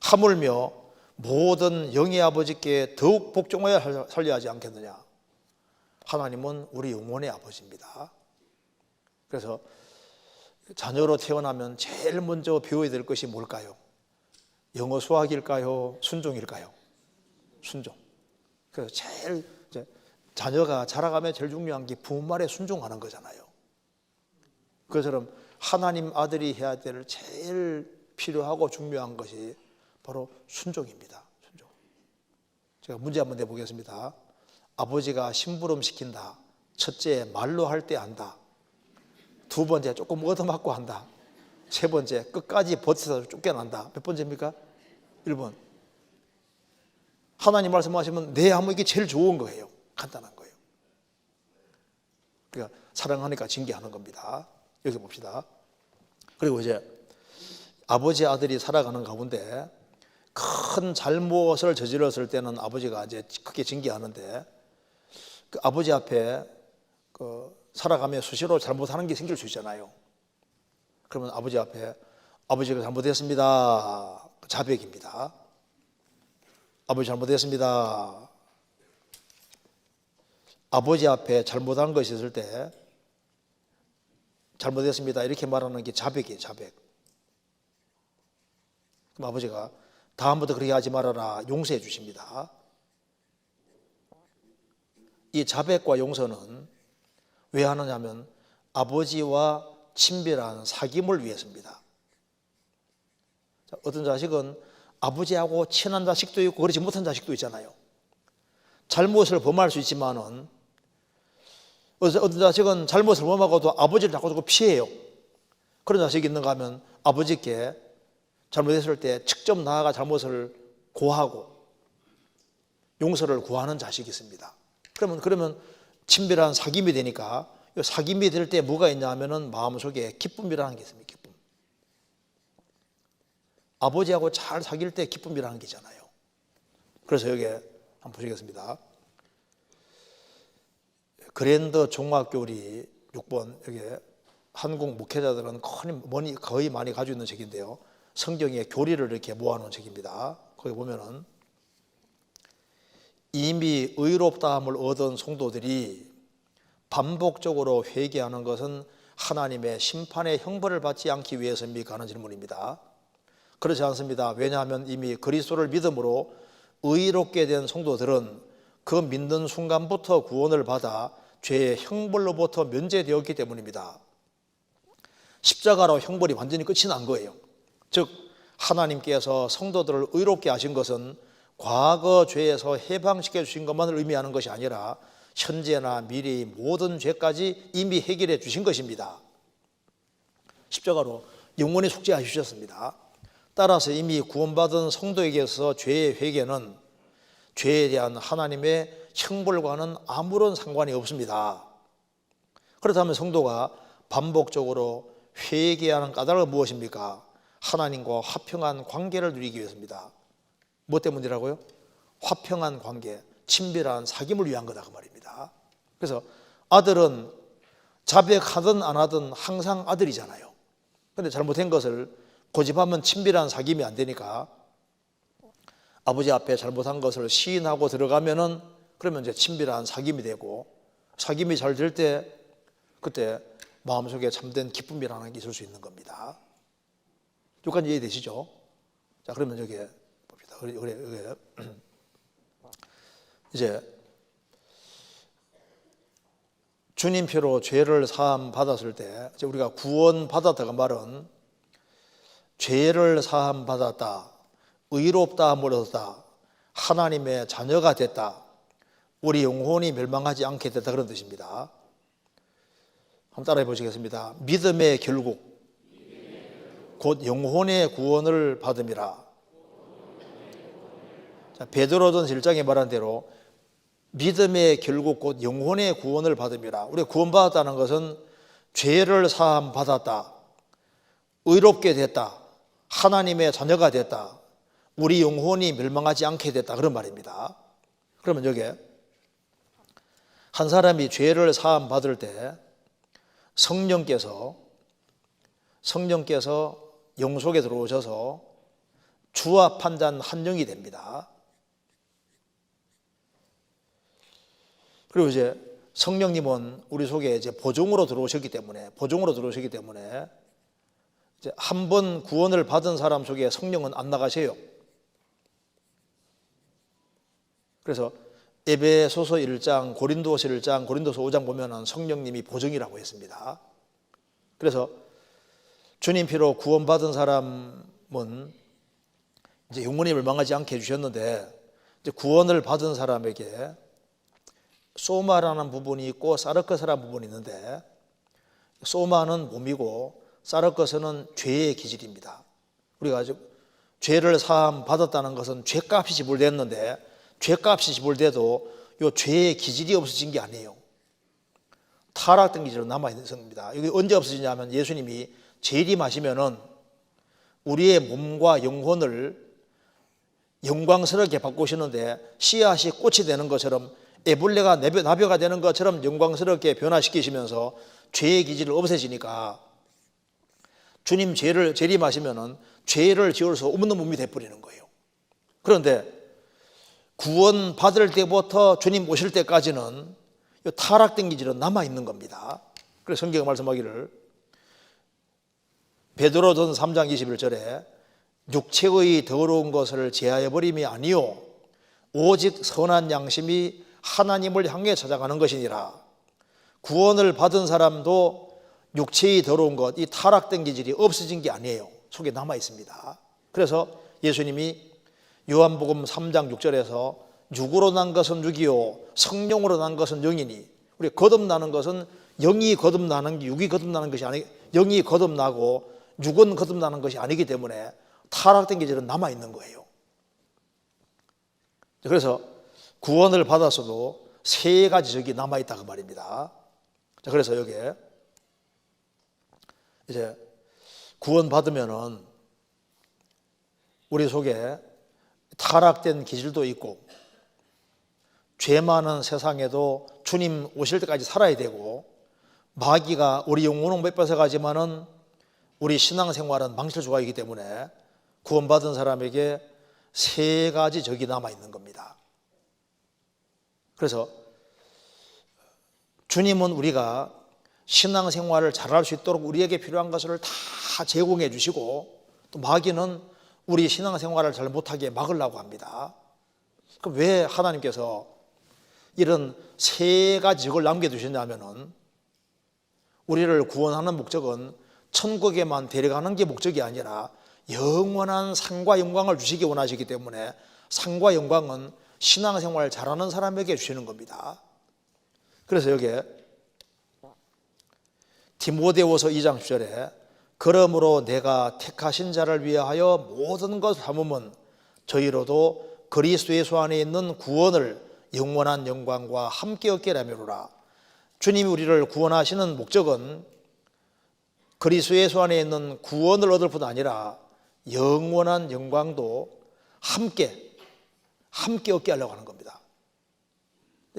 하물며 모든 영의 아버지께 더욱 복종하여 살려야 하지 않겠느냐. 하나님은 우리 영혼의 아버지입니다. 그래서 자녀로 태어나면 제일 먼저 배워야 될 것이 뭘까요? 영어 수학일까요? 순종일까요? 순종. 그래서 제일 자녀가 자라가면 제일 중요한 게 부모 말에 순종하는 거잖아요. 그처럼 하나님 아들이 해야 될 제일 필요하고 중요한 것이 바로 순종입니다. 순종. 제가 문제 한번 내보겠습니다. 아버지가 심부름 시킨다. 첫째, 말로 할 때 한다. 두 번째, 조금 얻어맞고 한다. 세 번째, 끝까지 버텨서 쫓겨난다. 몇 번째입니까? 1번. 하나님 말씀하시면 네 하면 이게 제일 좋은 거예요. 간단한 거예요. 그러니까 사랑하니까 징계하는 겁니다. 여기 봅시다. 그리고 이제 아버지 아들이 살아가는 가운데 큰 잘못을 저질렀을 때는 아버지가 이제 크게 징계하는데 그 아버지 앞에 살아가며 수시로 잘못하는 게 생길 수 있잖아요. 그러면 아버지 앞에 아버지가 잘못했습니다. 자백입니다. 아버지 잘못했습니다. 아버지 앞에 잘못한 것이 있을 때 잘못했습니다. 이렇게 말하는 게 자백이에요. 자백. 그럼 아버지가 다음부터 그렇게 하지 말아라. 용서해 주십니다. 이 자백과 용서는 왜 하느냐면 아버지와 친밀한 사귐을 위해서입니다. 어떤 자식은 아버지하고 친한 자식도 있고 그렇지 못한 자식도 있잖아요. 잘못을 범할 수 있지만은 어떤 자식은 잘못을 범하고도 아버지를 자꾸 피해요. 그런 자식이 있는가 하면 아버지께 잘못했을 때 직접 나아가 잘못을 고하고 용서를 구하는 자식이 있습니다. 그러면 친밀한 사귐이 되니까 사귐이 될 때 뭐가 있냐 하면은 마음속에 기쁨이라는 게 있습니다. 기쁨. 아버지하고 잘 사귈 때 기쁨이라는 게 있잖아요. 그래서 여기 한번 보시겠습니다. 그랜드 종합 교리 6번 여기 한국 목회자들은 거의 많이 가지고 있는 책인데요. 성경의 교리를 이렇게 모아놓은 책입니다. 거기 보면은 이미 의롭다함을 얻은 성도들이 반복적으로 회개하는 것은 하나님의 심판의 형벌을 받지 않기 위해서입니까? 하는 질문입니다. 그렇지 않습니다. 왜냐하면 이미 그리스도를 믿음으로 의롭게 된 성도들은 그 믿는 순간부터 구원을 받아 죄의 형벌로부터 면제되었기 때문입니다. 십자가로 형벌이 완전히 끝이 난 거예요. 즉 하나님께서 성도들을 의롭게 하신 것은 과거 죄에서 해방시켜 주신 것만을 의미하는 것이 아니라 현재나 미래의 모든 죄까지 이미 해결해 주신 것입니다. 십자가로 영원히 속죄해 주셨습니다. 따라서 이미 구원받은 성도에게서 죄의 회개는 죄에 대한 하나님의 형벌과는 아무런 상관이 없습니다. 그렇다면 성도가 반복적으로 회개하는 까닭은 무엇입니까? 하나님과 화평한 관계를 누리기 위해서입니다. 뭐 때문이라고요? 화평한 관계, 친밀한 사귐을 위한 거다 그 말입니다. 그래서 아들은 자백하든 안 하든 항상 아들이잖아요. 그런데 잘못된 것을 고집하면 친밀한 사귐이 안 되니까 아버지 앞에 잘못한 것을 시인하고 들어가면은 그러면 이제 친밀한 사귐이 되고 사귐이 잘 될 때 그때 마음속에 참된 기쁨이라는 게 있을 수 있는 겁니다. 여기까지 이해되시죠? 자, 그러면 여기 봅시다. 이제 주님표로 죄를 사함 받았을 때 우리가 구원 받았다가 말은 죄를 사함 받았다, 의롭다함을 얻었다, 하나님의 자녀가 됐다, 우리 영혼이 멸망하지 않게 됐다 그런 뜻입니다. 한번 따라해 보시겠습니다. 믿음의 결국 곧 영혼의 구원을 받음이라. 자, 베드로전 1장에 말한 대로 믿음의 결국 곧 영혼의 구원을 받음이라. 우리가 구원받았다는 것은 죄를 사함 받았다, 의롭게 됐다, 하나님의 자녀가 됐다, 우리 영혼이 멸망하지 않게 됐다 그런 말입니다. 그러면 여기 한 사람이 죄를 사함 받을 때 성령께서 영 속에 들어오셔서 주와 판단 한 영이 됩니다. 그리고 이제 성령님은 우리 속에 이제 보종으로 들어오셨기 때문에 이제 한 번 구원을 받은 사람 속에 성령은 안 나가세요. 그래서 에베소서 1장, 고린도서 1장, 고린도서 5장 보면은 성령님이 보정이라고 했습니다. 그래서 주님 피로 구원받은 사람은 이제 영원히 멸망하지 않게 해주셨는데, 이제 구원을 받은 사람에게 소마라는 부분이 있고 사르커스라는 부분이 있는데, 소마는 몸이고 사르커스는 죄의 기질입니다. 우리가 죄를 사함 받았다는 것은 죄값이 지불됐는데, 죄값이 지불돼도 이 죄의 기질이 없어진 게 아니에요. 타락된 기질은 남아있는 겁니다. 이게 언제 없어지냐면 예수님이 재림하시면은 우리의 몸과 영혼을 영광스럽게 바꾸시는데, 씨앗이 꽃이 되는 것처럼, 애벌레가 나벼가 되는 것처럼 영광스럽게 변화시키시면서 죄의 기질을 없애시니까 주님 재림하시면은 죄를 지을 수 없는 몸이 되어버리는 거예요. 그런데 구원 받을 때부터 주님 오실 때까지는 이 타락된 기질은 남아있는 겁니다. 그래서 성경이 말씀하기를 베드로전 3장 21절에 육체의 더러운 것을 제하여 버림이 아니요 오직 선한 양심이 하나님을 향해 찾아가는 것이니라. 구원을 받은 사람도 육체의 더러운 것, 이 타락된 기질이 없어진 게 아니에요. 속에 남아 있습니다. 그래서 예수님이 요한복음 3장 6절에서 육으로 난 것은 육이요 성령으로 난 것은 영이니, 우리 거듭나는 것은 영이 거듭나는 게 육이 거듭나는 것이 아니, 영이 거듭나고 육은 거듭나는 것이 아니기 때문에 타락된 기질은 남아 있는 거예요. 그래서 구원을 받았어도 세 가지 적이 남아 있다 그 말입니다. 자, 그래서 여기에 이제 구원 받으면은 우리 속에 타락된 기질도 있고, 죄 많은 세상에도 주님 오실 때까지 살아야 되고, 마귀가 우리 영혼은 못 뺏어가지만은 우리 신앙생활은 망칠 수가 있기 때문에 구원받은 사람에게 세 가지 적이 남아 있는 겁니다. 그래서 주님은 우리가 신앙생활을 잘할 수 있도록 우리에게 필요한 것을 다 제공해 주시고, 또 마귀는 우리 신앙생활을 잘 못하게 막으려고 합니다. 그럼 왜 하나님께서 이런 세 가지 적을 남겨두셨냐면은, 우리를 구원하는 목적은 천국에만 데려가는 게 목적이 아니라 영원한 상과 영광을 주시기 원하시기 때문에 상과 영광은 신앙생활 잘하는 사람에게 주시는 겁니다. 그래서 여기에 디모데후서 2장 10절에 그러므로 내가 택하신 자를 위하여 모든 것 삼음은 저희로도 그리스도 예수 안에 있는 구원을 영원한 영광과 함께 얻게 하미로라. 주님이 우리를 구원하시는 목적은 그리스도 예수 안에 있는 구원을 얻을 뿐 아니라 영원한 영광도 함께 얻게 하려고 하는 겁니다.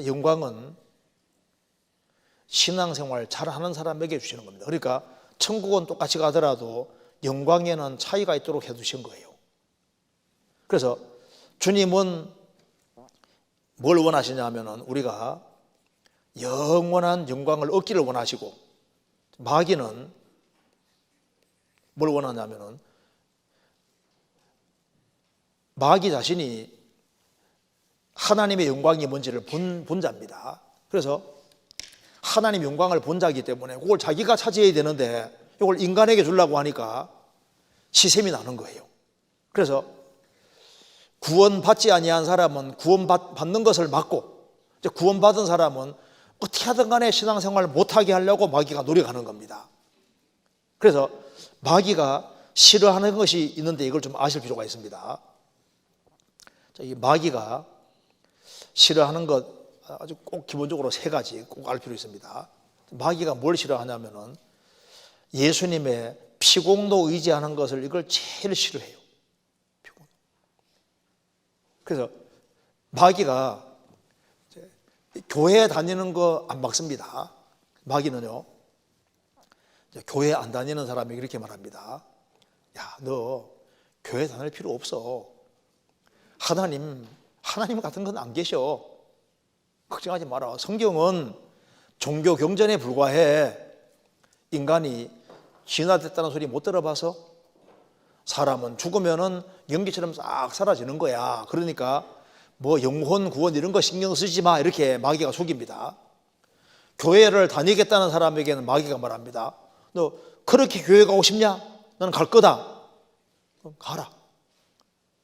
영광은 신앙생활 잘하는 사람에게 주시는 겁니다. 그러니까 천국은 똑같이 가더라도 영광에는 차이가 있도록 해두신 거예요. 그래서 주님은 뭘 원하시냐면은 우리가 영원한 영광을 얻기를 원하시고, 마귀는 뭘 원하냐면은 마귀 자신이 하나님의 영광이 뭔지를 본 자입니다. 그래서 하나님 영광을 본 자이기 때문에 그걸 자기가 차지해야 되는데 이걸 인간에게 주려고 하니까 시샘이 나는 거예요. 그래서 구원받지 아니한 사람은 구원받는 것을 막고, 이제 구원받은 사람은 어떻게 하든 간에 신앙생활을 못하게 하려고 마귀가 노력하는 겁니다. 그래서 마귀가 싫어하는 것이 있는데 이걸 좀 아실 필요가 있습니다. 이 마귀가 싫어하는 것 아주 꼭 기본적으로 세 가지 꼭 알 필요 있습니다. 마귀가 뭘 싫어하냐면은 예수님의 피공도 의지하는 것을 이걸 제일 싫어해요. 피공. 그래서 마귀가 교회 다니는 거 안 막습니다. 마귀는요, 교회 안 다니는 사람이 이렇게 말합니다. 야, 너 교회 다닐 필요 없어. 하나님 같은 건 안 계셔. 걱정하지 마라. 성경은 종교 경전에 불과해. 인간이 진화됐다는 소리 못 들어봐서? 사람은 죽으면은 연기처럼 싹 사라지는 거야. 그러니까 뭐 영혼 구원 이런 거 신경 쓰지 마, 이렇게 마귀가 속입니다. 교회를 다니겠다는 사람에게는 마귀가 말합니다. 너 그렇게 교회 가고 싶냐? 나는 갈 거다. 그럼 가라.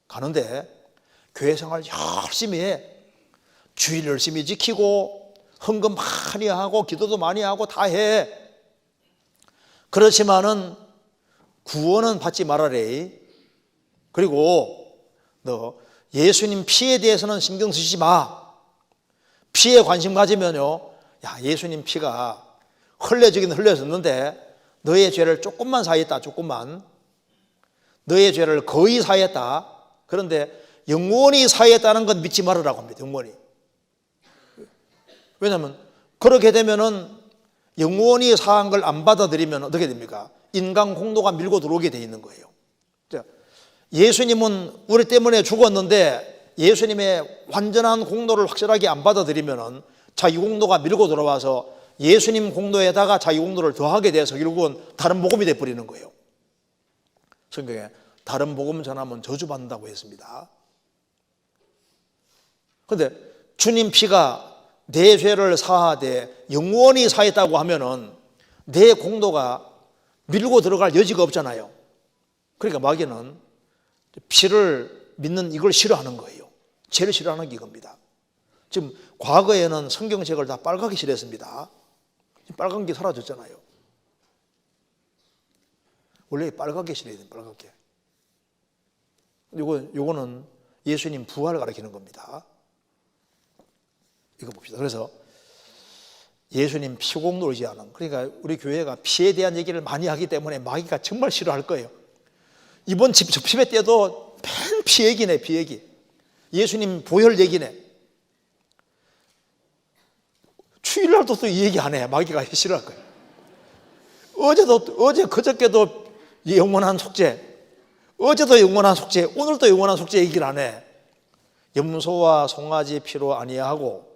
가는데 교회 생활 열심히 해. 주일 열심히 지키고 헌금 많이 하고 기도도 많이 하고 다 해. 그렇지만은 구원은 받지 말아래. 그리고 너 예수님 피에 대해서는 신경 쓰지 마. 피에 관심 가지면요, 야, 예수님 피가 흘려지긴 흘려졌는데 너의 죄를 조금만 사했다. 조금만. 너의 죄를 거의 사했다. 그런데 영원히 사했다는 건 믿지 말으라고 합니다. 영원히. 왜냐하면 그렇게 되면은 영원히 사한 걸 안 받아들이면 어떻게 됩니까? 인간 공로가 밀고 들어오게 돼 있는 거예요. 예수님은 우리 때문에 죽었는데 예수님의 완전한 공로를 확실하게 안 받아들이면은 자기 공로가 밀고 들어와서 예수님 공로에다가 자기 공로를 더하게 돼서 결국은 다른 복음이 돼버리는 거예요. 성경에 다른 복음 전하면 저주받는다고 했습니다. 그런데 주님 피가 내 죄를 사하되 영원히 사했다고 하면은 내 공로가 밀고 들어갈 여지가 없잖아요. 그러니까 마귀는 피를 믿는 이걸 싫어하는 거예요. 죄를 싫어하는 게 이겁니다. 지금 과거에는 성경책을 다 빨갛게 칠했습니다. 빨간 게 사라졌잖아요. 원래 빨갛게 칠해야 돼요. 빨갛게. 요거는 예수님 부활을 가리키는 겁니다. 이거 봅시다. 그래서 예수님 피공로를 의지하는, 그러니까 우리 교회가 피에 대한 얘기를 많이 하기 때문에 마귀가 정말 싫어할 거예요. 이번 집회 때도 맨 피 얘기네. 피 얘기. 예수님 보혈 얘기네. 주일날도 또 이 얘기 안 해. 마귀가 싫어할 거예요. 어제 그저께도 영원한 속죄, 어제도 영원한 속죄, 오늘도 영원한 속죄 얘기를 안 해. 염소와 송아지 피로 아니하고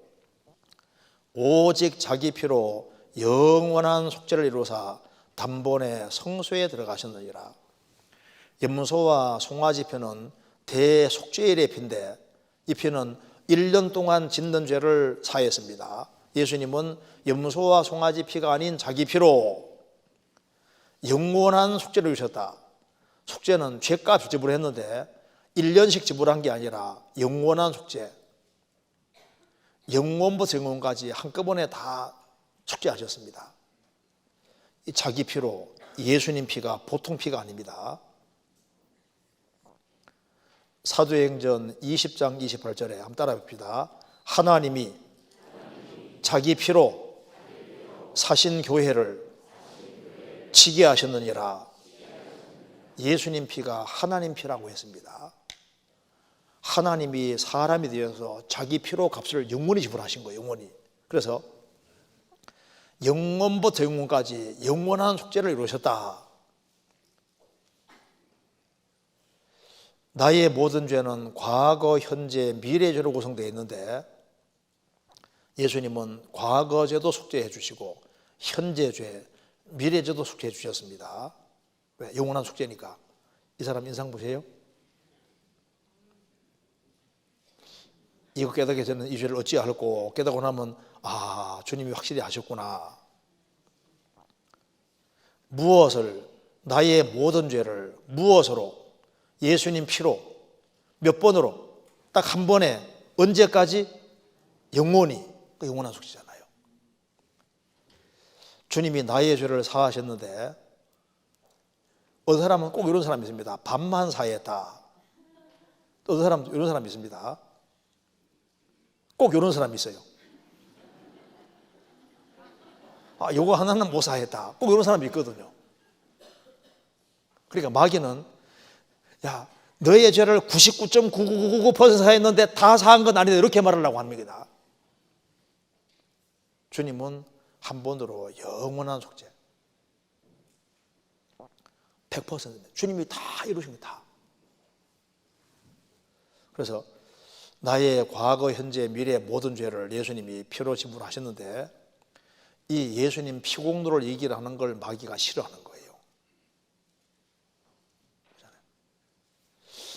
오직 자기 피로 영원한 속죄를 이루사 단번에 성소에 들어가셨느니라. 염소와 송아지 피는 대속죄일의 피인데 이 피는 1년 동안 짓는 죄를 사했습니다. 예수님은 염소와 송아지 피가 아닌 자기 피로 영원한 속죄를 이루셨다. 속죄는 죄값 지불했는데 1년씩 지불한 게 아니라 영원한 속죄, 영원부터 영원까지 한꺼번에 다 속죄하셨습니다. 이 자기 피로, 예수님 피가 보통 피가 아닙니다. 사도행전 20장 28절에 한번 따라 봅시다. 하나님이 자기 피로 사신 교회를 지게 하셨느니라. 예수님 피가 하나님 피라고 했습니다. 하나님이 사람이 되어서 자기 피로 값을 영원히 지불하신 거예요. 영원히. 그래서 영원부터 영원까지 영원한 속죄를 이루셨다. 나의 모든 죄는 과거, 현재, 미래 죄로 구성되어 있는데 예수님은 과거 죄도 속죄해 주시고 현재 죄, 미래 죄도 속죄해 주셨습니다. 왜? 영원한 속죄니까. 이 사람 인상 보세요. 이거 깨닫게 되는 이 죄를 어찌할꼬 깨닫고 나면 아, 주님이 확실히 아셨구나. 무엇을, 나의 모든 죄를 무엇으로? 예수님 피로. 몇 번으로? 딱 한 번에. 언제까지? 영원히. 그 영원한 속죄잖아요. 주님이 나의 죄를 사하셨는데 어떤 사람은 꼭 이런 사람이 있습니다. 반만 사했다. 또 어떤 사람 이런 사람이 있습니다. 꼭 이런 사람이 있어요. 아, 요거 하나는 못 사했다. 꼭 이런 사람이 있거든요. 그러니까 마귀는 야, 너의 죄를 99.9999% 사했는데 다 사한 건 아니다. 이렇게 말하려고 합니다. 주님은 한 번으로 영원한 속죄. 100%입니다. 주님이 다 이루신 거 다. 그래서 나의 과거, 현재, 미래 모든 죄를 예수님이 피로 지불하셨는데 이 예수님 피공로를 얘기를 하는 걸 마귀가 싫어하는 거예요.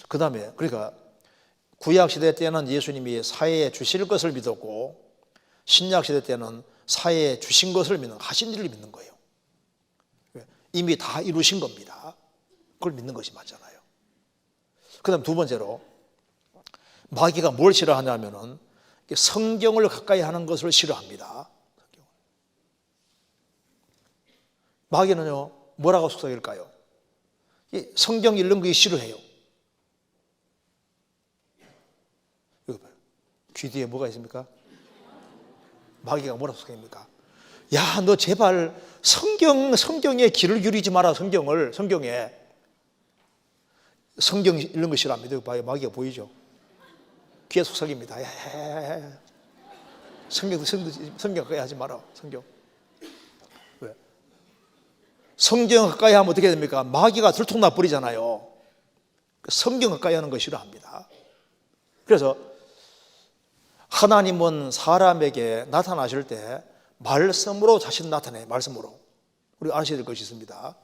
그 다음에 그러니까 구약시대 때는 예수님이 사회에 주실 것을 믿었고 신약시대 때는 사회에 주신 것을 믿는, 하신 일을 믿는 거예요. 이미 다 이루신 겁니다. 그걸 믿는 것이 맞잖아요. 그 다음 두 번째로 마귀가 뭘 싫어하냐면은 성경을 가까이 하는 것을 싫어합니다. 마귀는요 뭐라고 속삭일까요? 성경 읽는 거 싫어해요. 이거 봐요. 귀 뒤에 뭐가 있습니까? 마귀가 뭐라고 속삭입니까? 야, 너 제발 성경에 귀를 기울이지 마라. 성경에 성경 읽는 거 싫어합니다. 봐요, 마귀가 보이죠? 귀에 속삭입니다. 야. 성경 가까이 하지 마라. 성경. 왜? 성경 가까이 하면 어떻게 됩니까? 마귀가 들통나 버리잖아요. 성경 가까이 하는 거 싫어합니다. 그래서 하나님은 사람에게 나타나실 때 말씀으로 자신 나타내요. 말씀으로. 우리가 아셔야 될 것이 있습니다.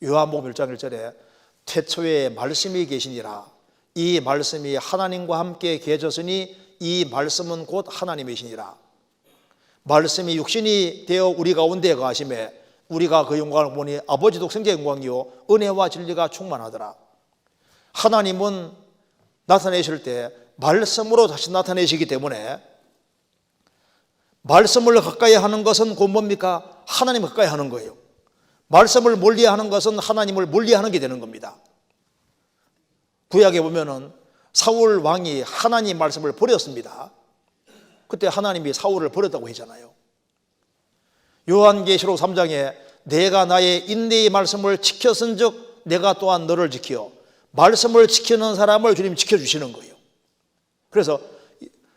요한복음 1장 1절에 태초에 말씀이 계시니라. 이 말씀이 하나님과 함께 계셨으니 이 말씀은 곧 하나님이시니라. 말씀이 육신이 되어 우리 가운데 거하심에 우리가 그 영광을 보니 아버지 독생자의 영광이요 은혜와 진리가 충만하더라. 하나님은 나타내실 때 말씀으로 다시 나타내시기 때문에 말씀을 가까이 하는 것은 곧 뭡니까? 하나님 가까이 하는 거예요. 말씀을 멀리하는 것은 하나님을 멀리하는 게 되는 겁니다. 구약에 보면은 사울 왕이 하나님 말씀을 버렸습니다. 그때 하나님이 사울을 버렸다고 했잖아요. 요한계시록 3장에 내가 나의 인내의 말씀을 지켰은즉 내가 또한 너를 지켜. 말씀을 지키는 사람을 주님 지켜주시는 거예요. 그래서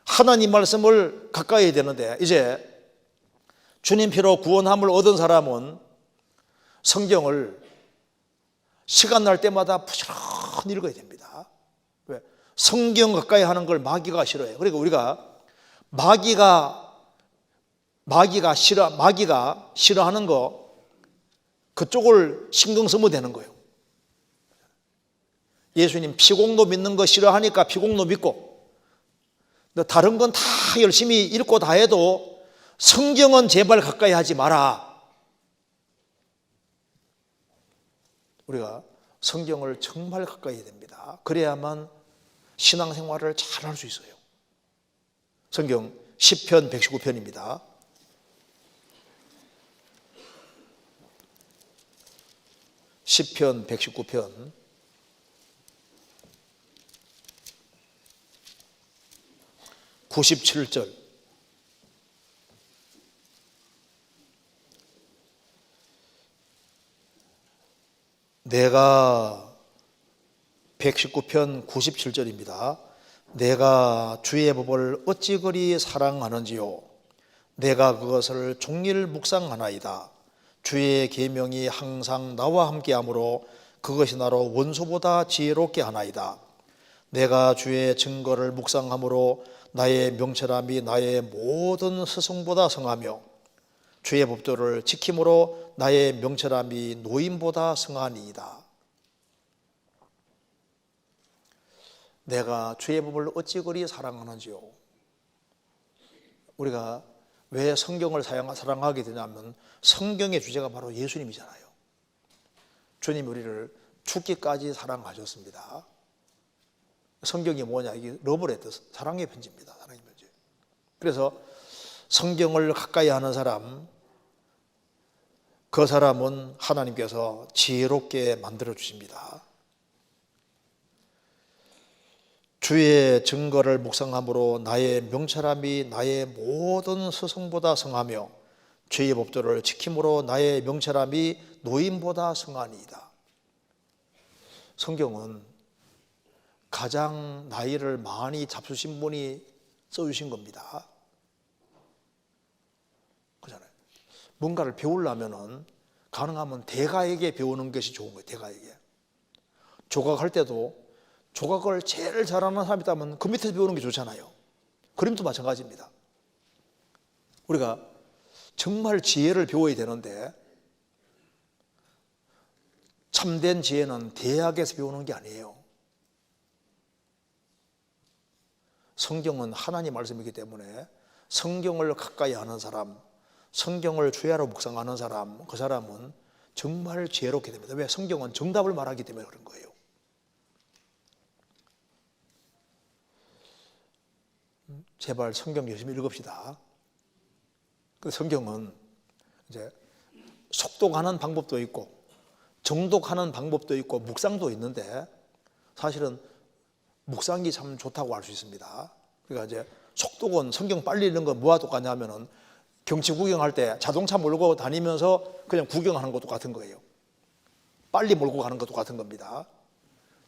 하나님 말씀을 가까이 해야 되는데 이제 주님 피로 구원함을 얻은 사람은 성경을 시간 날 때마다 부지런히 읽어야 됩니다. 왜? 성경 가까이 하는 걸 마귀가 싫어해요. 그러니까 우리가 마귀가 싫어하는 거 그쪽을 신경 쓰면 되는 거예요. 예수님 피공로 믿는 거 싫어하니까 피공로 믿고 다른 건 다 열심히 읽고 다 해도 성경은 제발 가까이 하지 마라. 우리가 성경을 정말 가까이 해야 됩니다. 그래야만 신앙생활을 잘 할 수 있어요. 성경 시편 119편입니다. 시편 119편 97절. 내가 119편 97절입니다. 내가 주의 법을 어찌 그리 사랑하는지요. 내가 그것을 종일 묵상하나이다. 주의 계명이 항상 나와 함께하므로 그것이 나로 원수보다 지혜롭게 하나이다. 내가 주의 증거를 묵상함으로 나의 명철함이 나의 모든 스승보다 성하며 주의 법도를 지킴으로 나의 명철함이 노인보다 성하니이다. 내가 주의 법을 어찌 그리 사랑하는지요. 우리가 왜 성경을 사랑하게 되냐면 성경의 주제가 바로 예수님이잖아요. 주님이 우리를 죽기까지 사랑하셨습니다. 성경이 뭐냐? 이게 러브레터, 사랑의 편지입니다. 사랑의 편지. 그래서 성경을 가까이 하는 사람, 그 사람은 하나님께서 지혜롭게 만들어 주십니다. 주의 증거를 묵상함으로 나의 명철함이 나의 모든 스승보다 성하며 주의 법도를 지킴으로 나의 명철함이 노인보다 성하니이다. 성경은 가장 나이를 많이 잡수신 분이 써주신 겁니다. 그렇잖아요. 뭔가를 배우려면은 가능하면 대가에게 배우는 것이 좋은 거예요. 대가에게. 조각할 때도 조각을 제일 잘하는 사람이 있다면 그 밑에서 배우는 게 좋잖아요. 그림도 마찬가지입니다. 우리가 정말 지혜를 배워야 되는데 참된 지혜는 대학에서 배우는 게 아니에요. 성경은 하나님 말씀이기 때문에 성경을 가까이 하는 사람, 성경을 주야로 묵상하는 사람, 그 사람은 정말 지혜롭게 됩니다. 왜? 성경은 정답을 말하기 때문에 그런 거예요. 제발 성경 열심히 읽읍시다. 그 성경은 이제 속독하는 방법도 있고 정독하는 방법도 있고 묵상도 있는데 사실은 묵상이 참 좋다고 할 수 있습니다. 그러니까 이제 속독은 성경 빨리 읽는 건 뭐와 똑같냐면은 경치 구경할 때 자동차 몰고 다니면서 그냥 구경하는 것도 같은 거예요. 빨리 몰고 가는 것도 같은 겁니다.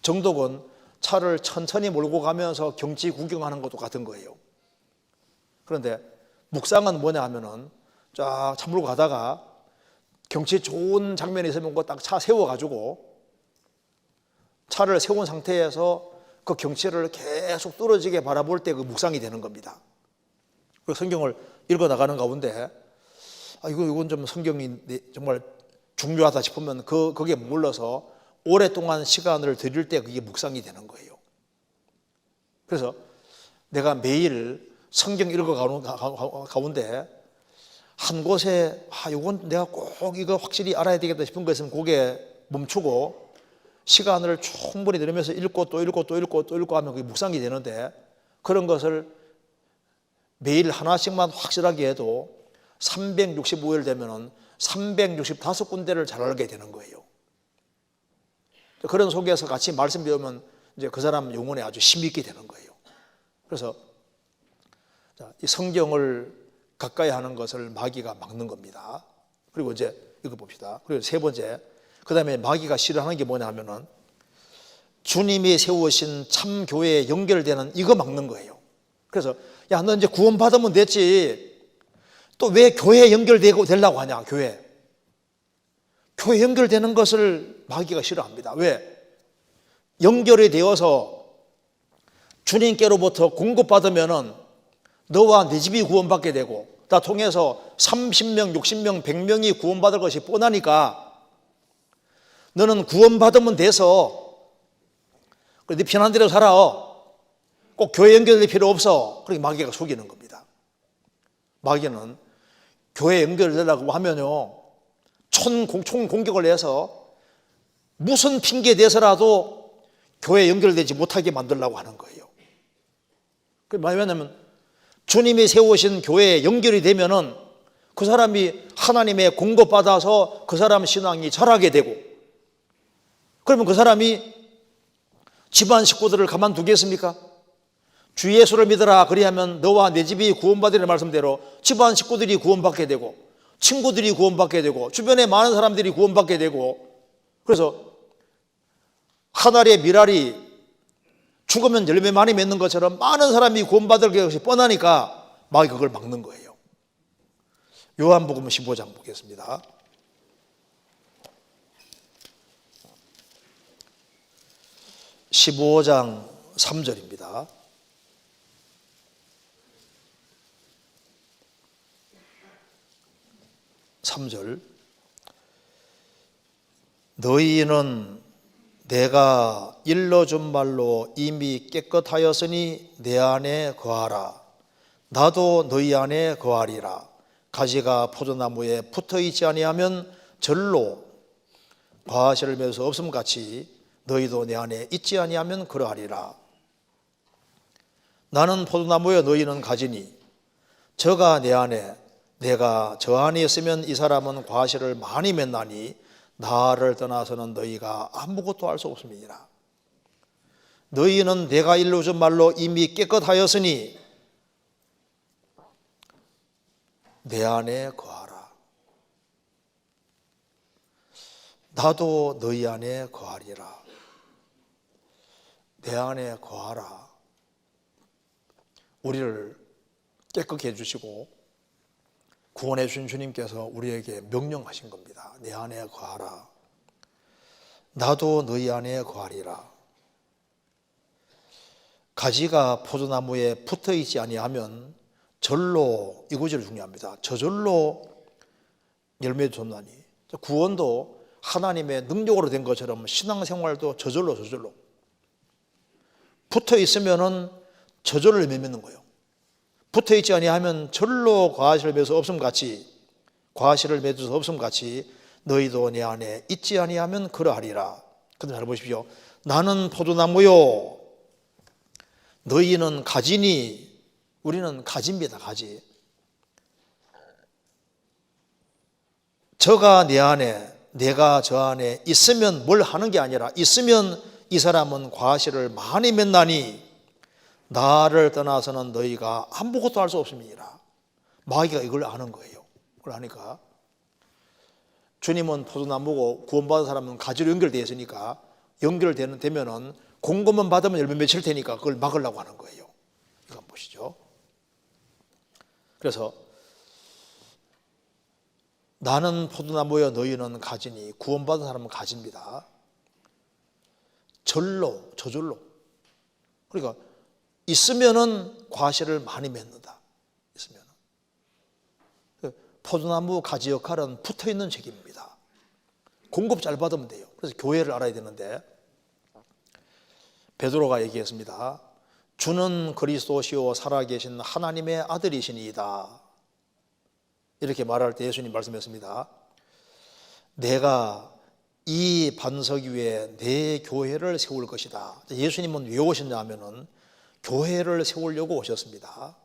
정독은 차를 천천히 몰고 가면서 경치 구경하는 것도 같은 거예요. 그런데 묵상은 뭐냐 하면은 쫙 차 몰고 가다가 경치 좋은 장면이 있으면 그 딱 차 세워가지고 차를 세운 상태에서 그 경치를 계속 뚫어지게 바라볼 때 그 묵상이 되는 겁니다. 그 성경을 읽어 나가는 가운데 이건 좀 성경이 정말 중요하다 싶으면 거기에 머물러서 오랫동안 시간을 들일 때 그게 묵상이 되는 거예요. 그래서 내가 매일 성경 읽어 가는 가운데 한 곳에 이건 내가 꼭 이거 확실히 알아야 되겠다 싶은 거 있으면 거기에 멈추고 시간을 충분히 들으면서 읽고 또 읽고 또 읽고 또 읽고 하면 그게 묵상이 되는데 그런 것을 매일 하나씩만 확실하게 해도 365일 되면은 365군데를 잘 알게 되는 거예요. 그런 속에서 같이 말씀 배우면 이제 그 사람 영혼에 아주 힘이 있게 되는 거예요. 그래서 이 성경을 가까이 하는 것을 마귀가 막는 겁니다. 그리고 이제 이거 봅시다. 그리고 세 번째, 그 다음에 마귀가 싫어하는 게 뭐냐 하면은 주님이 세우신 참 교회에 연결되는 이거 막는 거예요. 그래서 야, 너 이제 구원받으면 됐지. 또 왜 교회에 연결되려고 하냐, 교회. 교회 연결되는 것을 마귀가 싫어합니다. 왜? 연결이 되어서 주님께로부터 공급받으면은 너와 네 집이 구원받게 되고 다 통해서 30명, 60명, 100명이 구원받을 것이 뻔하니까 너는 구원받으면 돼서 네 편한 대로 살아. 꼭 교회 연결될 필요 없어. 그렇게 마귀가 속이는 겁니다. 마귀는 교회 연결되려고 하면요 총 공격을 해서 무슨 핑계 대서라도 교회 연결되지 못하게 만들려고 하는 거예요. 왜냐하면 주님이 세우신 교회에 연결이 되면은 그 사람이 하나님의 공급받아서 그 사람 신앙이 자라게 되고 그러면 그 사람이 집안 식구들을 가만두겠습니까? 주 예수를 믿어라 그리하면 너와 내 집이 구원받으리라는 말씀대로 집안 식구들이 구원받게 되고 친구들이 구원받게 되고 주변에 많은 사람들이 구원받게 되고 그래서 한 알의 밀알이 죽으면 열매 많이 맺는 것처럼 많은 사람이 구원받을 것이 뻔하니까 마귀가 그걸 막는 거예요. 요한복음 15장 보겠습니다. (15장) 3절입니다. (3절) 너희는 내가 일러준 말로 이미 깨끗하였으니 내 안에 거하라. 나도 너희 안에 거하리라. 가지가 포도나무에 붙어있지 아니하면 절로 과실을 맺을 수 없음 같이 너희도 내 안에 있지 아니하면 그러하리라. 나는 포도나무여 너희는 가지니 저가 내 안에 내가 저 안에 있으면 이 사람은 과실을 많이 맺나니 나를 떠나서는 너희가 아무것도 할 수 없음이니라. 너희는 내가 일러준 말로 이미 깨끗하였으니 내 안에 거하라. 나도 너희 안에 거하리라. 내 안에 거하라. 우리를 깨끗게 해주시고 구원해 주신 주님께서 우리에게 명령하신 겁니다. 내 안에 거하라. 나도 너희 안에 거하리라. 가지가 포도나무에 붙어 있지 아니하면 절로, 이 구절이 중요합니다. 저절로 열매 돋나니. 구원도 하나님의 능력으로 된 것처럼 신앙생활도 저절로 붙어 있으면은 저절로 열매 맺는 거예요. 붙어 있지 아니하면 절로 과실을 맺어서 없음 같이, 과실을 맺어서 없음 같이 너희도 내 안에 있지 아니하면 그러하리라. 근데 잘 보십시오. 나는 포도나무요, 너희는 가지니. 우리는 가지입니다. 가지. 저가 내 안에, 내가 저 안에 있으면 뭘 하는 게 아니라, 있으면 이 사람은 과실을 많이 맺나니 나를 떠나서는 너희가 아무것도 할 수 없음이니라. 마귀가 이걸 아는 거예요. 그걸 아니까 주님은 포도나무고 구원받은 사람은 가지로 연결되어 있으니까, 연결되면은 공급만 받으면 열매 맺힐 테니까 그걸 막으려고 하는 거예요. 이거 한번 보시죠. 그래서 나는 포도나무여 너희는 가지니. 구원받은 사람은 가지입니다. 저절로. 그러니까 있으면은 과실을 많이 맺는다. 있으면. 포도나무 가지 역할은 붙어 있는 책임입니다. 공급 잘 받으면 돼요. 그래서 교회를 알아야 되는데, 베드로가 얘기했습니다. 주는 그리스도시요 살아계신 하나님의 아들이시니이다. 이렇게 말할 때 예수님 말씀했습니다. 내가 이 반석 위에 내 교회를 세울 것이다. 예수님은 왜 오셨냐 하면은 교회를 세우려고 오셨습니다.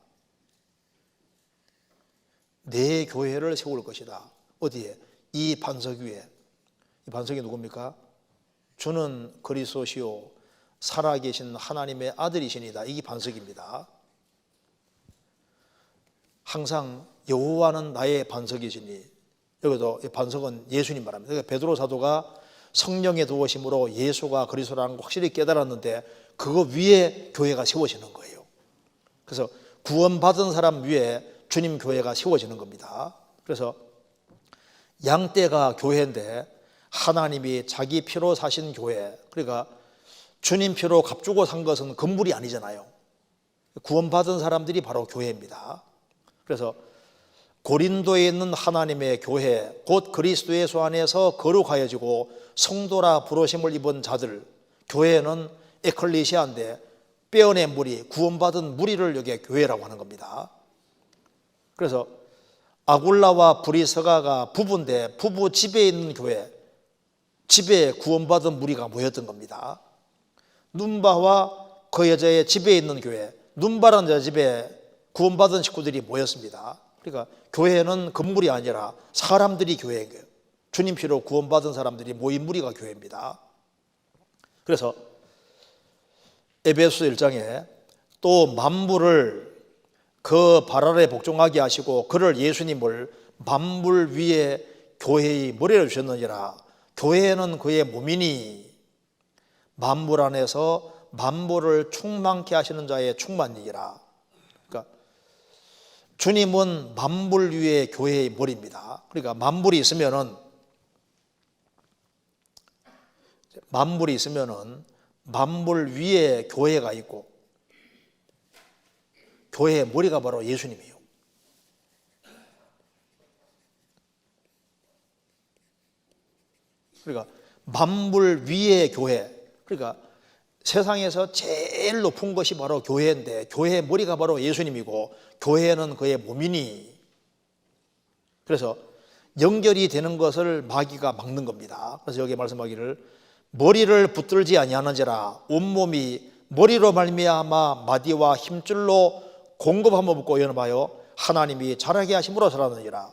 내 교회를 세울 것이다. 어디에? 이 반석 위에. 이 반석이 누굽니까? 주는 그리스도시요 살아계신 하나님의 아들이시니다. 이게 반석입니다. 항상 여호와는 나의 반석이시니. 여기도 반석은 예수님 말합니다. 그러니까 베드로 사도가 성령의 도우심으로 예수가 그리스도라는 걸 확실히 깨달았는데 그거 위에 교회가 세워지는 거예요. 그래서 구원받은 사람 위에 주님 교회가 세워지는 겁니다. 그래서 양떼가 교회인데 하나님이 자기 피로 사신 교회, 그러니까 주님 피로 값주고 산 것은 건물이 아니잖아요. 구원받은 사람들이 바로 교회입니다. 그래서 고린도에 있는 하나님의 교회, 곧 그리스도 예수 안에서 거룩하여지고 성도라 부르심을 입은 자들, 교회는 에클레시아인데 빼어낸 무리, 구원받은 무리를 여기에 교회라고 하는 겁니다. 그래서 아굴라와 브리스가가 부부인데 부부 집에 있는 교회, 집에 구원받은 무리가 모였던 겁니다. 눈바와 그 여자의 집에 있는 교회, 눈바라는 여자 집에 구원받은 식구들이 모였습니다. 그러니까 교회는 건물이 아니라 사람들이 교회인 거예요. 주님 피로 구원받은 사람들이 모인 무리가 교회입니다. 그래서 에베소 1장에 또 만물을 그 발 아래 복종하게 하시고 그를 예수님을 만물 위에 교회의 머리를 주셨느니라. 교회는 그의 몸이니 만물 안에서 만물을 충만케 하시는 자의 충만이라. 그러니까 주님은 만물 위에 교회의 머리입니다. 그러니까 만물이 있으면은 만물 위에 교회가 있고 교회의 머리가 바로 예수님이에요. 그러니까 만물 위에 교회, 그러니까 세상에서 제일 높은 것이 바로 교회인데 교회의 머리가 바로 예수님이고 교회는 그의 몸이니, 그래서 연결이 되는 것을 마귀가 막는 겁니다. 그래서 여기 말씀하기를 머리를 붙들지 아니하는지라 온몸이 머리로 말미암아 마디와 힘줄로 공급함을 붙고 연합하여 하나님이 자라게 하심으로 자라느니라.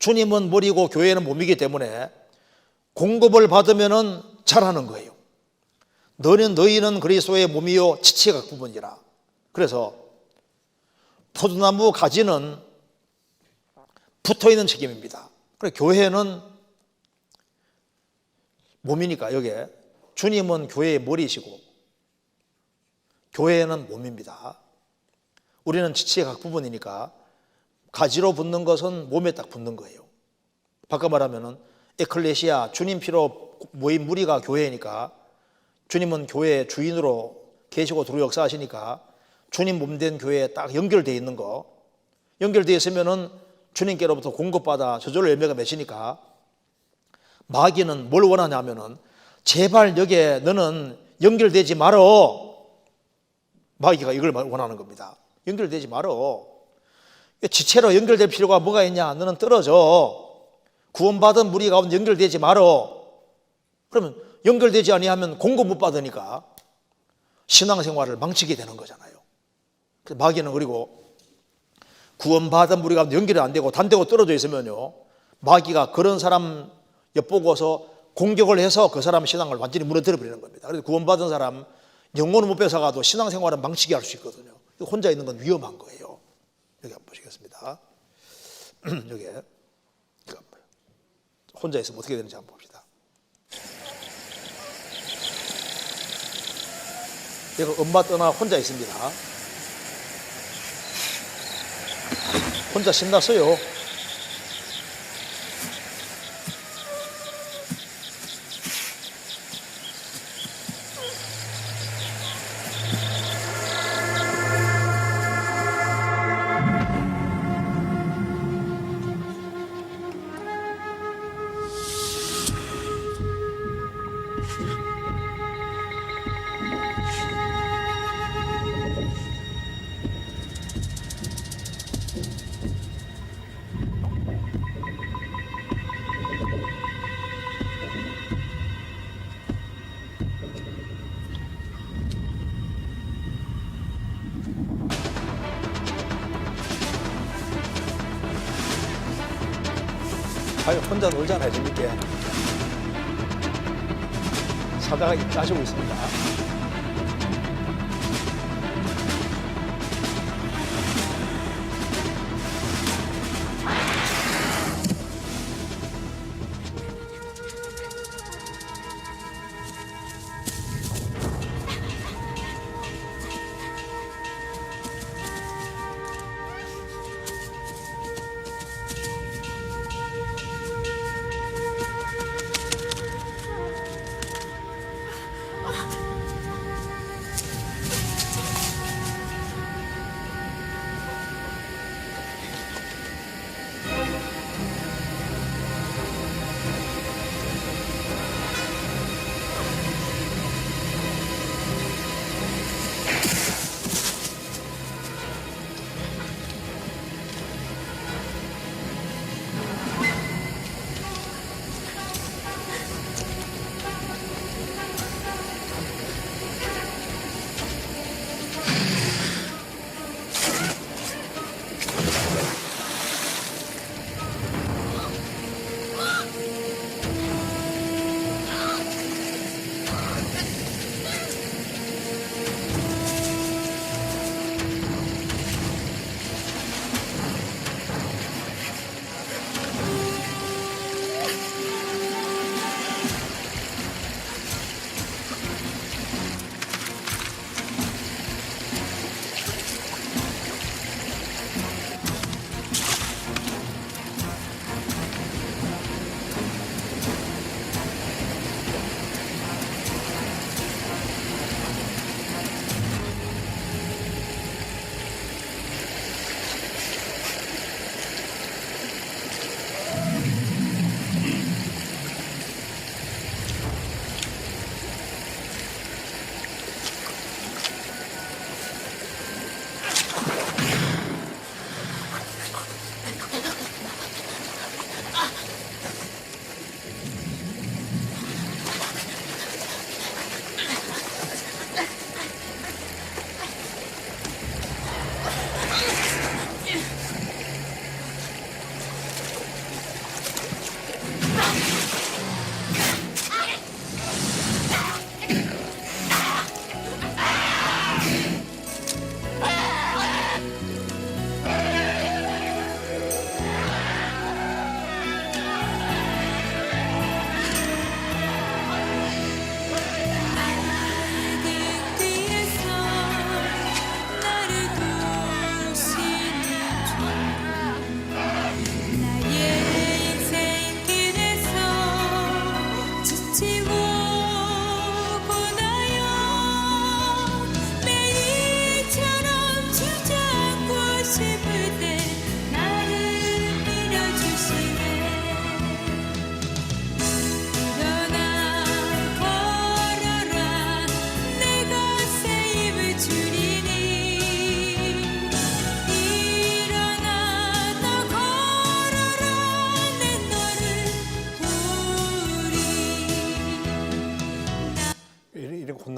주님은 머리고 교회는 몸이기 때문에 공급을 받으면 자라는 거예요. 너희는 그리스도의 몸이요 지체각 부분이라. 그래서 포도나무 가지는 붙어있는 책임입니다. 그래서 교회는 몸이니까 여기에 주님은 교회의 머리이시고 교회는 몸입니다. 우리는 지체의 각 부분이니까 가지로 붙는 것은 몸에 딱 붙는 거예요. 바꿔 말하면은 에클레시아, 주님 피로 모인 무리가 교회니까, 주님은 교회의 주인으로 계시고 두루 역사하시니까 주님 몸된 교회에 딱 연결되어 있는 거, 연결되어 있으면은 주님께로부터 공급받아 저절로 열매가 맺으니까, 마귀는 뭘 원하냐면은 제발 여기에 너는 연결되지 말어. 마귀가 이걸 원하는 겁니다. 연결되지 말어. 지체로 연결될 필요가 뭐가 있냐? 너는 떨어져. 구원받은 무리 가운데 연결되지 말어. 그러면 연결되지 아니하면 공급 못 받으니까 신앙생활을 망치게 되는 거잖아요. 그래서 마귀는, 그리고 구원받은 무리 가운데 연결이 안 되고 단되고 떨어져 있으면요, 마귀가 그런 사람 엿보고서 공격을 해서 그 사람 신앙을 완전히 무너뜨려 버리는 겁니다. 그래서 구원받은 사람 영혼을 못 뺏어가도 신앙생활은 망치게 할 수 있거든요. 혼자 있는 건 위험한 거예요. 여기 한번 보시겠습니다. 여기 혼자 있으면 어떻게 되는지 한번 봅시다. 여기 엄마 떠나 혼자 있습니다. 혼자 신났어요. 아유, 혼자 놀잖아요. 재밌게. 사다가 입 짜주고 있습니다.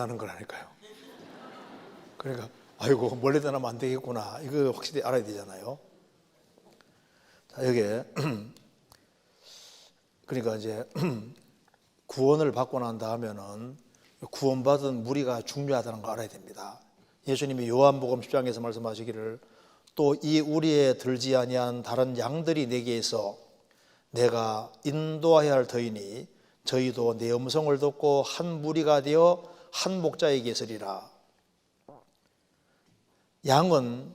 만나는 거라니까요. 그러니까 아이고 멀리 떠나면 안 되겠구나, 이거 확실히 알아야 되잖아요. 자, 여기에 그러니까 이제 구원을 받고 난 다음에는 구원받은 무리가 중요하다는 거 알아야 됩니다. 예수님이 요한복음 10장에서 말씀하시기를 또 이 우리에 들지 아니한 다른 양들이 내게 있어 내가 인도하여야 할 터이니 저희도 내 음성을 듣고 한 무리가 되어 한 목자에게 있으리라. 양은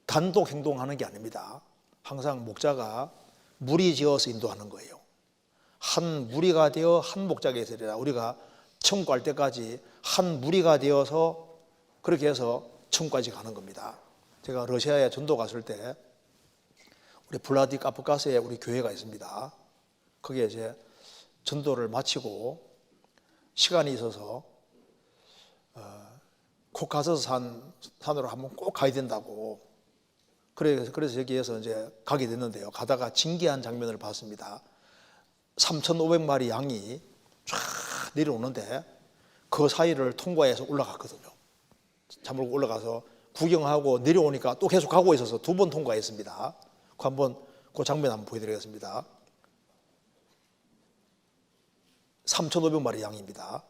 단독 행동하는 게 아닙니다. 항상 목자가 무리 지어서 인도하는 거예요. 한 무리가 되어 한 목자에게 있으리라. 우리가 천국 갈 때까지 한 무리가 되어서 그렇게 해서 천국까지 가는 겁니다. 제가 러시아에 전도 갔을 때 우리 블라디카프카스에 우리 교회가 있습니다. 거기에 이제 전도를 마치고 시간이 있어서 코카서스 산으로 한번 꼭 가야 된다고, 그래서 여기에서 이제 가게 됐는데요. 가다가 신기한 장면을 봤습니다. 3,500마리 양이 쫙 내려오는데 그 사이를 통과해서 올라갔거든요. 잠을 올라가서 구경하고 내려오니까 또 계속 가고 있어서 2번 통과했습니다. 그 장면 한번 보여드리겠습니다. 3,500마리 양입니다.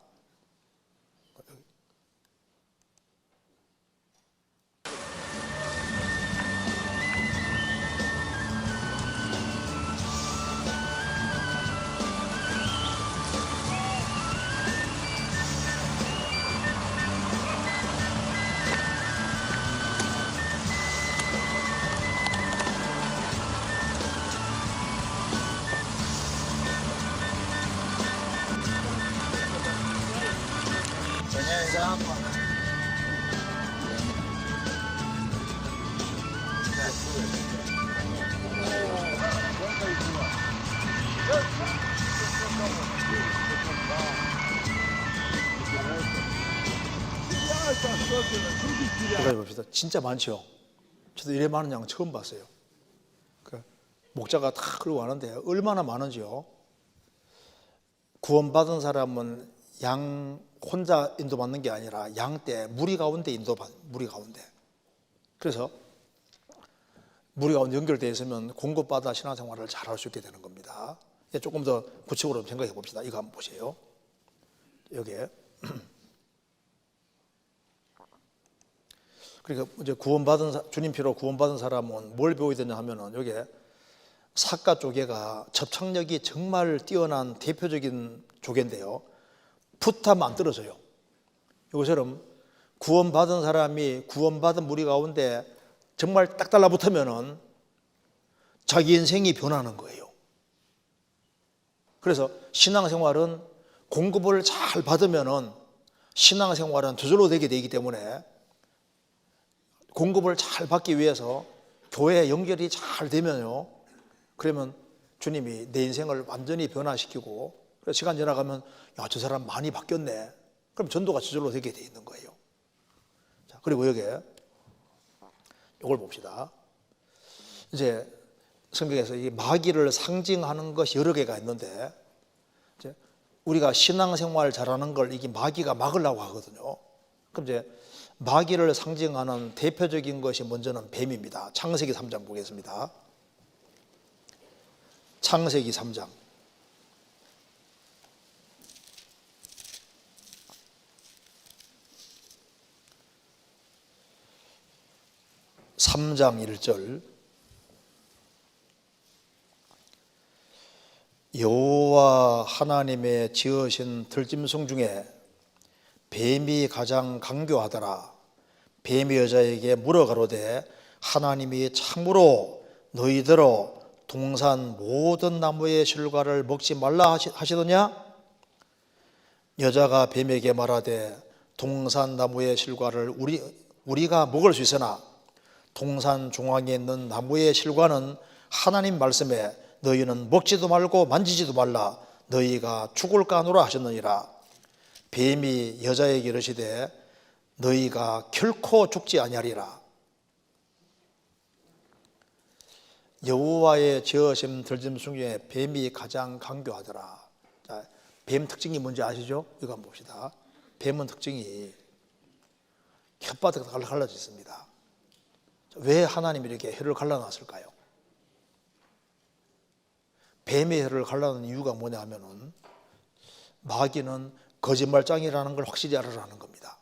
여기 봅시다. 진짜 많죠. 저도 이래 많은 양 처음 봤어요. 목자가 다 끌고 가는데 얼마나 많은지요. 구원받은 사람은 양 혼자 인도받는 게 아니라 양떼 무리 가운데 무리 가운데. 그래서 무리 가운데 연결되어 있으면 공급받아 신앙생활을 잘 할 수 있게 되는 겁니다. 조금 더 구체적으로 생각해 봅시다. 이거 한번 보세요. 여기에 그러니까 이제 주님 피로 구원받은 사람은 뭘 배워야 되냐 하면은 여기에 삭가 조개가 접착력이 정말 뛰어난 대표적인 조개인데요. 풋하면 안 떨어져요. 이것처럼 구원받은 사람이 구원받은 무리 가운데 정말 딱 달라붙으면은 자기 인생이 변하는 거예요. 그래서 신앙생활은 공급을 잘 받으면은 신앙생활은 저절로 되게 되기 때문에 공급을 잘 받기 위해서 교회 연결이 잘 되면요, 그러면 주님이 내 인생을 완전히 변화시키고, 그래서 시간 지나가면 야, 저 사람 많이 바뀌었네. 그럼 전도가 저절로 되게 돼 있는 거예요. 자, 그리고 여기에 이걸 봅시다. 이제 성경에서 이 마귀를 상징하는 것이 여러 개가 있는데, 이제 우리가 신앙생활 잘하는 걸 이게 마귀가 막으려고 하거든요. 그럼 이제 마귀를 상징하는 대표적인 것이 먼저는 뱀입니다. 창세기 3장 보겠습니다. 창세기 3장. 3장 1절. 여호와 하나님의 지으신 들짐승 중에 뱀이 가장 강교하더라. 뱀이 여자에게 물어 가로되 하나님이 참으로 너희더러 동산 모든 나무의 실과를 먹지 말라 하시더냐? 여자가 뱀에게 말하되 동산 나무의 실과를 우리가 먹을 수 있으나 동산 중앙에 있는 나무의 실과는 하나님 말씀에 너희는 먹지도 말고 만지지도 말라 너희가 죽을까 하노라 하셨느니라. 뱀이 여자에게 이르시되 너희가 결코 죽지 아니하리라. 여호와의 지으신 들짐승 중에 뱀이 가장 강교하더라. 자, 뱀 특징이 뭔지 아시죠? 이거 한번 봅시다. 뱀은 특징이 혓바닥이 갈라져 있습니다. 왜 하나님이 이렇게 혀를 갈라놨을까요? 뱀의 혀를 갈라놓은 이유가 뭐냐 하면은 마귀는 거짓말장이라는 걸 확실히 알아라는 겁니다.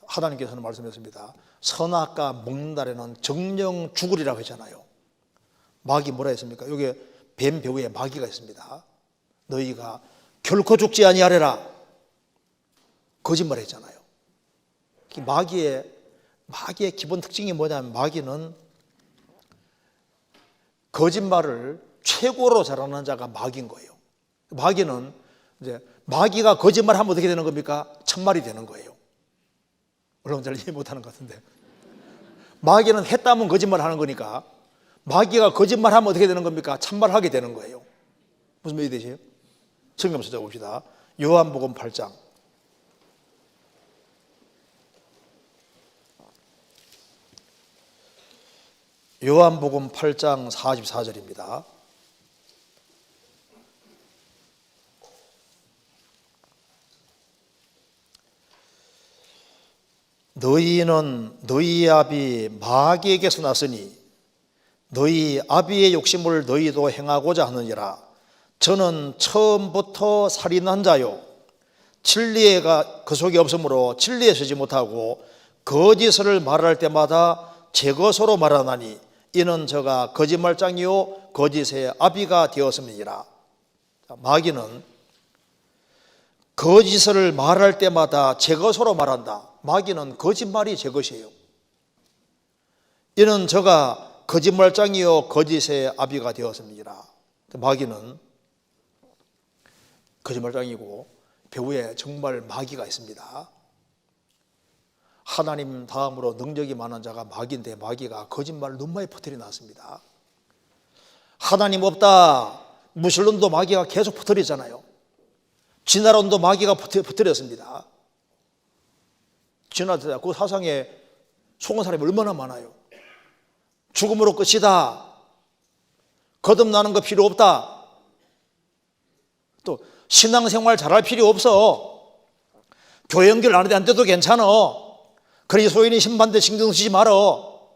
하나님께서는 말씀했습니다. 선악과 먹는 날에는 정령 죽으리라고 했잖아요. 마귀 뭐라 했습니까? 여기 뱀 벼에 마귀가 있습니다. 너희가 결코 죽지 아니하리라. 거짓말했잖아요. 마귀의 기본 특징이 뭐냐면 마귀는 거짓말을 최고로 잘하는 자가 마귀인 거예요. 마귀는 이제 마귀가 거짓말하면 어떻게 되는 겁니까? 참말이 되는 거예요. 물론 잘 이해 못하는 것 같은데 마귀는 했다면 거짓말하는 거니까 마귀가 거짓말하면 어떻게 되는 겁니까? 참말하게 되는 거예요. 무슨 말이 되세요? 성경 찾아봅시다. 요한복음 8장. 요한복음 8장 44절입니다. 너희는 너희 아비 마귀에게서 났으니 너희 아비의 욕심을 너희도 행하고자 하느니라. 저는 처음부터 살인한 자요 진리가 그 속에 없으므로 진리에 서지 못하고 거짓을 말할 때마다 제 것으로 말하나니 이는 저가 거짓말장이요 거짓의 아비가 되었음이니라. 마귀는 거짓을 말할 때마다 제 것으로 말한다. 마귀는 거짓말이 제 것이에요. 이는 저가 거짓말장이요 거짓의 아비가 되었습니다. 마귀는 거짓말장이고 배후에 정말 마귀가 있습니다. 하나님 다음으로 능력이 많은 자가 마귀인데 마귀가 거짓말을 너무 많이 퍼뜨려 놨습니다. 하나님 없다 무신론도 마귀가 계속 퍼뜨리잖아요. 진화론도 마귀가 퍼뜨렸습니다. 진화론도 그 사상에 속은 사람이 얼마나 많아요. 죽음으로 끝이다. 거듭나는 거 필요 없다. 또 신앙생활 잘할 필요 없어. 교회 연결 안 돼도 괜찮아. 그리스도인이 심판대 신경 쓰지 말어.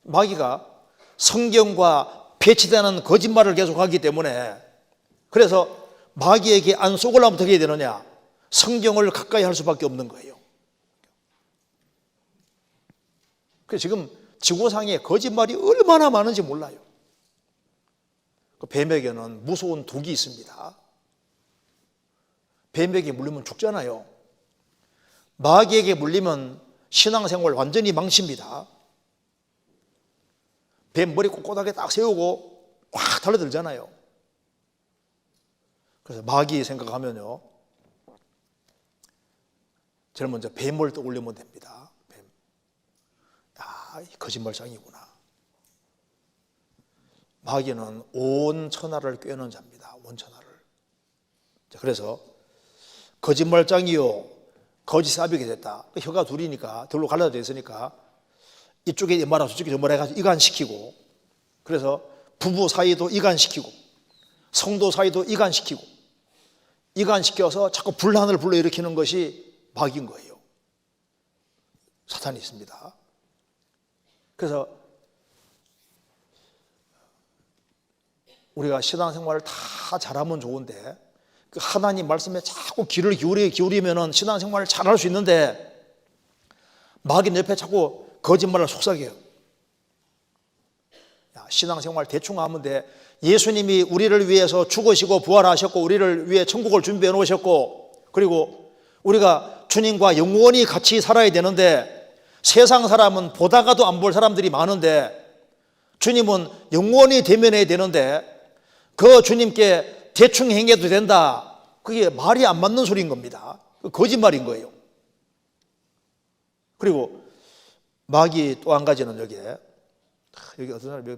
마귀가 성경과 배치되는 거짓말을 계속하기 때문에 그래서 마귀에게 안 속으려면 어떻게 해야 되느냐? 성경을 가까이 할 수밖에 없는 거예요. 그래서 지금 지구상에 거짓말이 얼마나 많은지 몰라요. 그 뱀에게는 무서운 독이 있습니다. 뱀에게 물리면 죽잖아요. 마귀에게 물리면 신앙생활 완전히 망칩니다. 뱀 머리 꼿꼿하게 딱 세우고 확 달려들잖아요. 그래서 마귀 생각하면요, 제일 먼저 뱀을 떠올리면 됩니다. 뱀. 야, 거짓말장이구나. 마귀는 온 천하를 꿰는 자입니다. 온 천하를. 그래서 거짓말장이요 거짓 아비게 됐다. 혀가 둘이니까 둘로 갈라져 있으니까 이쪽에 말하고 저쪽에 말해가지고 이간시키고, 그래서 부부 사이도 이간시키고 성도 사이도 이간시켜서 자꾸 분란을 불러일으키는 것이 마귀인 거예요. 사탄이 있습니다. 그래서 우리가 신앙생활을 다 잘하면 좋은데 그 하나님 말씀에 자꾸 귀를 기울이면 신앙생활을 잘할 수 있는데 마귀 옆에 자꾸 거짓말을 속삭여요. 야, 신앙생활 대충 하면 돼. 예수님이 우리를 위해서 죽으시고 부활하셨고 우리를 위해 천국을 준비해 놓으셨고, 그리고 우리가 주님과 영원히 같이 살아야 되는데 세상 사람은 보다가도 안 볼 사람들이 많은데 주님은 영원히 대면해야 되는데 그 주님께 대충 행해도 된다. 그게 말이 안 맞는 소리인 겁니다. 거짓말인 거예요. 그리고 마귀 또 한 가지는 여기 어떤 사람이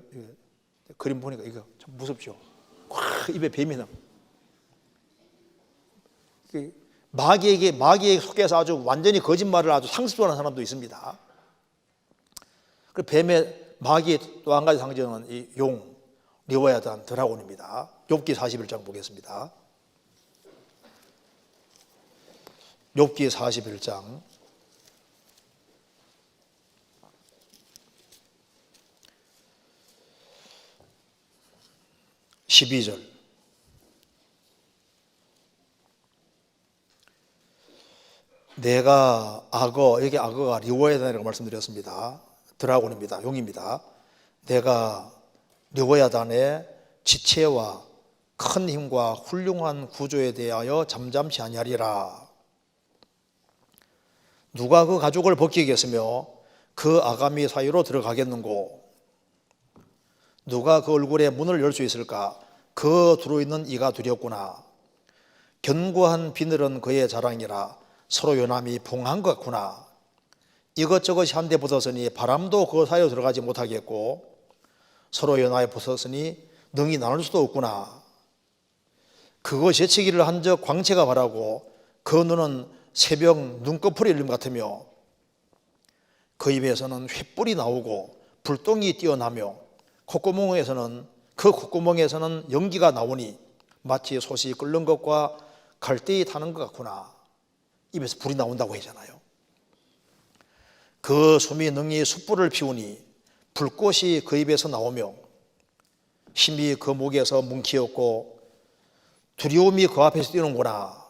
그림 보니까 이거 참 무섭죠. 꽉 입에 뱀이 나. 마귀에게 속해서 아주 완전히 거짓말을 아주 상습하는 사람도 있습니다. 그리고 뱀의 마귀의 또 한 가지 상징은 이 용, 리와야단, 드라곤입니다. 욥기 41장 보겠습니다. 욥기 41장 12절. 내가 악어, 여기 악어가 르워야단이라고 말씀드렸습니다. 드라곤입니다. 용입니다. 내가 르워야단의 지체와 큰 힘과 훌륭한 구조에 대하여 잠잠치 아니하리라. 누가 그 가죽을 벗기겠으며 그 아가미 사이로 들어가겠는고? 누가 그 얼굴에 문을 열 수 있을까? 그 들어있는 이가 두렵구나. 견고한 비늘은 그의 자랑이라. 서로 요남이 봉한 것 같구나. 이것저것이 한데 붙었으니 바람도 그 사이로 들어가지 못하겠고, 서로 연하에 붙었으니 능히 나눌 수도 없구나. 그거 재치기를 한 적 광채가 바라고, 그 눈은 새벽 눈꺼풀이 열림 같으며, 그 입에서는 횃불이 나오고 불똥이 뛰어나며, 그 콧구멍에서는 연기가 나오니 마치 솥이 끓는 것과 갈대이 타는 것 같구나. 입에서 불이 나온다고 하잖아요. 그 숨이 능히 숯불을 피우니 불꽃이 그 입에서 나오며, 힘이 그 목에서 뭉키었고 두려움이 그 앞에서 뛰는구나.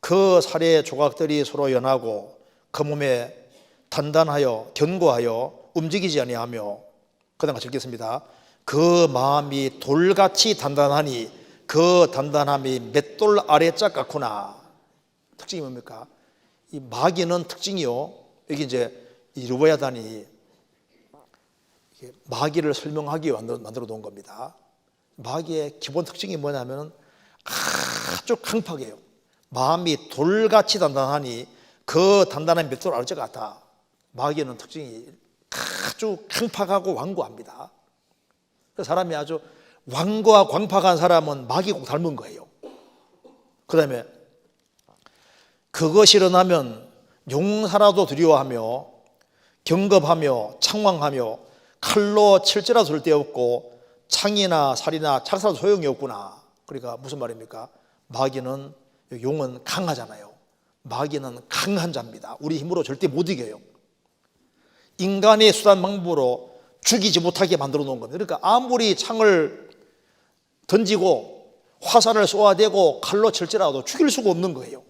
그 살의 조각들이 서로 연하고 그 몸에 단단하여 견고하여 움직이지 아니하며, 그 다음 같이 읽겠습니다. 그 마음이 돌같이 단단하니 그 단단함이 맷돌 아래짝 같구나. 특징이 뭡니까? 이 마귀는 특징이요, 여기 이제 이 르워야단이 마귀를 설명하기 위해 만들어 놓은 겁니다. 마귀의 기본 특징이 뭐냐면 아주 강팍해요. 마음이 돌같이 단단하니 그 단단한 맷돌 아래짝 같아. 마귀는 특징이 아주 강팍하고 완고합니다. 사람이 아주 완고와 광팍한 사람은 마귀 꼭 닮은 거예요. 그 다음에 그것이 일어나면 용사라도 두려워하며 경겁하며 창왕하며 칼로 칠지라도 절대없고 창이나 살이나 착사도 소용이 없구나. 그러니까 무슨 말입니까? 마귀는, 용은 강하잖아요. 마귀는 강한 자입니다. 우리 힘으로 절대 못 이겨요. 인간의 수단 방법으로 죽이지 못하게 만들어 놓은 겁니다. 그러니까 아무리 창을 던지고 화살을 쏘아대고 칼로 칠지라도 죽일 수가 없는 거예요.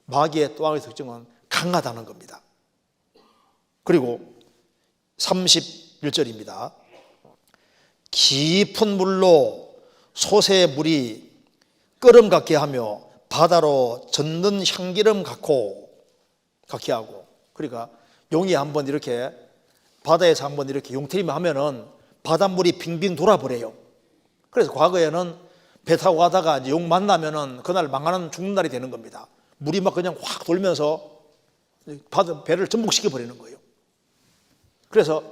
마귀의 또 하나의 특징은 강하다는 겁니다. 그리고 31절입니다. 깊은 물로 솥의 물이 끓음 같게 하며 바다로 젓는 향기름 같게 하고, 그러니까 용이 한번 이렇게 바다에서 한번 이렇게 용태림을 하면은 바닷물이 빙빙 돌아버려요. 그래서 과거에는 배 타고 가다가 이제 용 만나면은 그날 망하는 죽는 날이 되는 겁니다. 물이 막 그냥 확 돌면서 배를 전복시켜 버리는 거예요. 그래서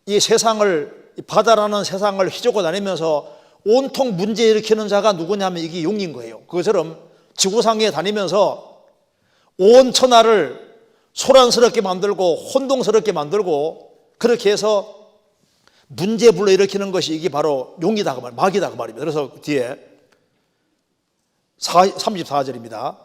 이 세상을, 바다라는 세상을 휘젓고 다니면서 온통 문제 일으키는 자가 누구냐면 이게 용인 거예요. 그것처럼 지구상에 다니면서 온 천하를 소란스럽게 만들고 혼동스럽게 만들고 그렇게 해서 문제 불러일으키는 것이 이게 바로 용이다, 마귀다 그 말입니다. 그래서 뒤에 34절입니다.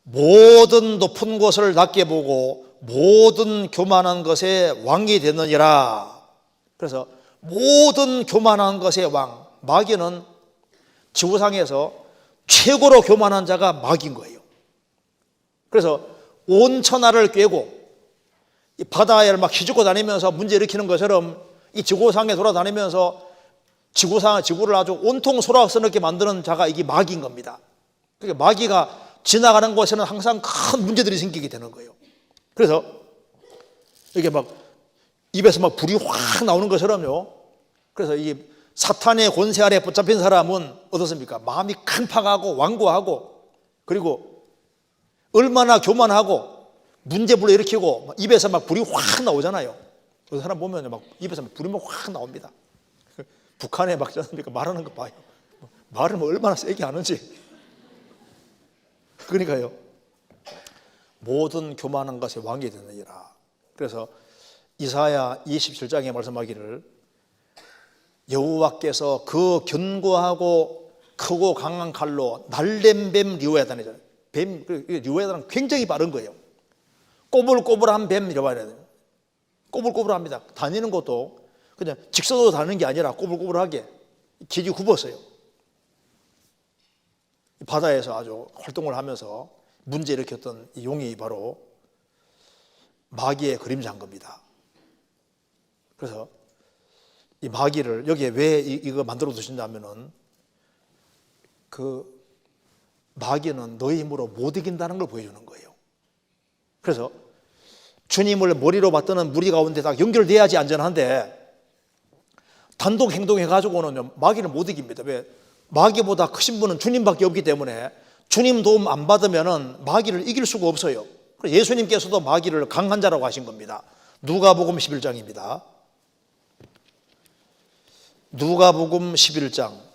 모든 높은 곳을 낮게 보고 모든 교만한 것의 왕이 되느니라. 그래서 모든 교만한 것의 왕, 마귀는 지구상에서 최고로 교만한 자가 마귀인 거예요. 그래서 온 천하를 꿰고 이 바다에 막 휘젓고 다니면서 문제 일으키는 것처럼 이 지구상에 돌아다니면서 지구를 아주 온통 소란스럽게 만드는 자가 이게 마귀인 겁니다. 그러니까 마귀가 지나가는 곳에는 항상 큰 문제들이 생기게 되는 거예요. 그래서 이게 막 입에서 막 불이 확 나오는 것처럼요. 그래서 이 사탄의 권세 아래 붙잡힌 사람은 어떻습니까? 마음이 강팍하고 완고하고, 그리고 얼마나 교만하고 문제 불러일으키고 입에서 막 불이 확 나오잖아요. 그 사람 보면 막 입에서 막 불이 막 확 나옵니다. 북한에 막 말하는 거 봐요. 말을 뭐 얼마나 세게 하는지. 그러니까요, 모든 교만한 것의 왕이 되느니라. 그래서 이사야 27장에 말씀하기를 여호와께서 그 견고하고 크고 강한 칼로 날된 뱀 르워야단이잖아요. 뱀, 유해다는 굉장히 빠른 거예요. 꼬불꼬불한 뱀, 이러면 돼요. 꼬불꼬불합니다. 다니는 것도 그냥 직선으로 다니는 게 아니라 꼬불꼬불하게 길이 굽었어요. 바다에서 아주 활동을 하면서 문제 일으켰던 이 용이 바로 마귀의 그림자인 겁니다. 그래서 이 마귀를 여기에 왜 이거 만들어 두신다면은 그 마귀는 너희 힘으로 못 이긴다는 걸 보여주는 거예요. 그래서 주님을 머리로 받드는 무리 가운데 딱 연결돼야지 안전한데 단독 행동해가지고는 마귀를 못 이깁니다. 왜? 마귀보다 크신 분은 주님밖에 없기 때문에 주님 도움 안 받으면 마귀를 이길 수가 없어요. 예수님께서도 마귀를 강한 자라고 하신 겁니다. 누가복음 11장입니다. 누가복음 11장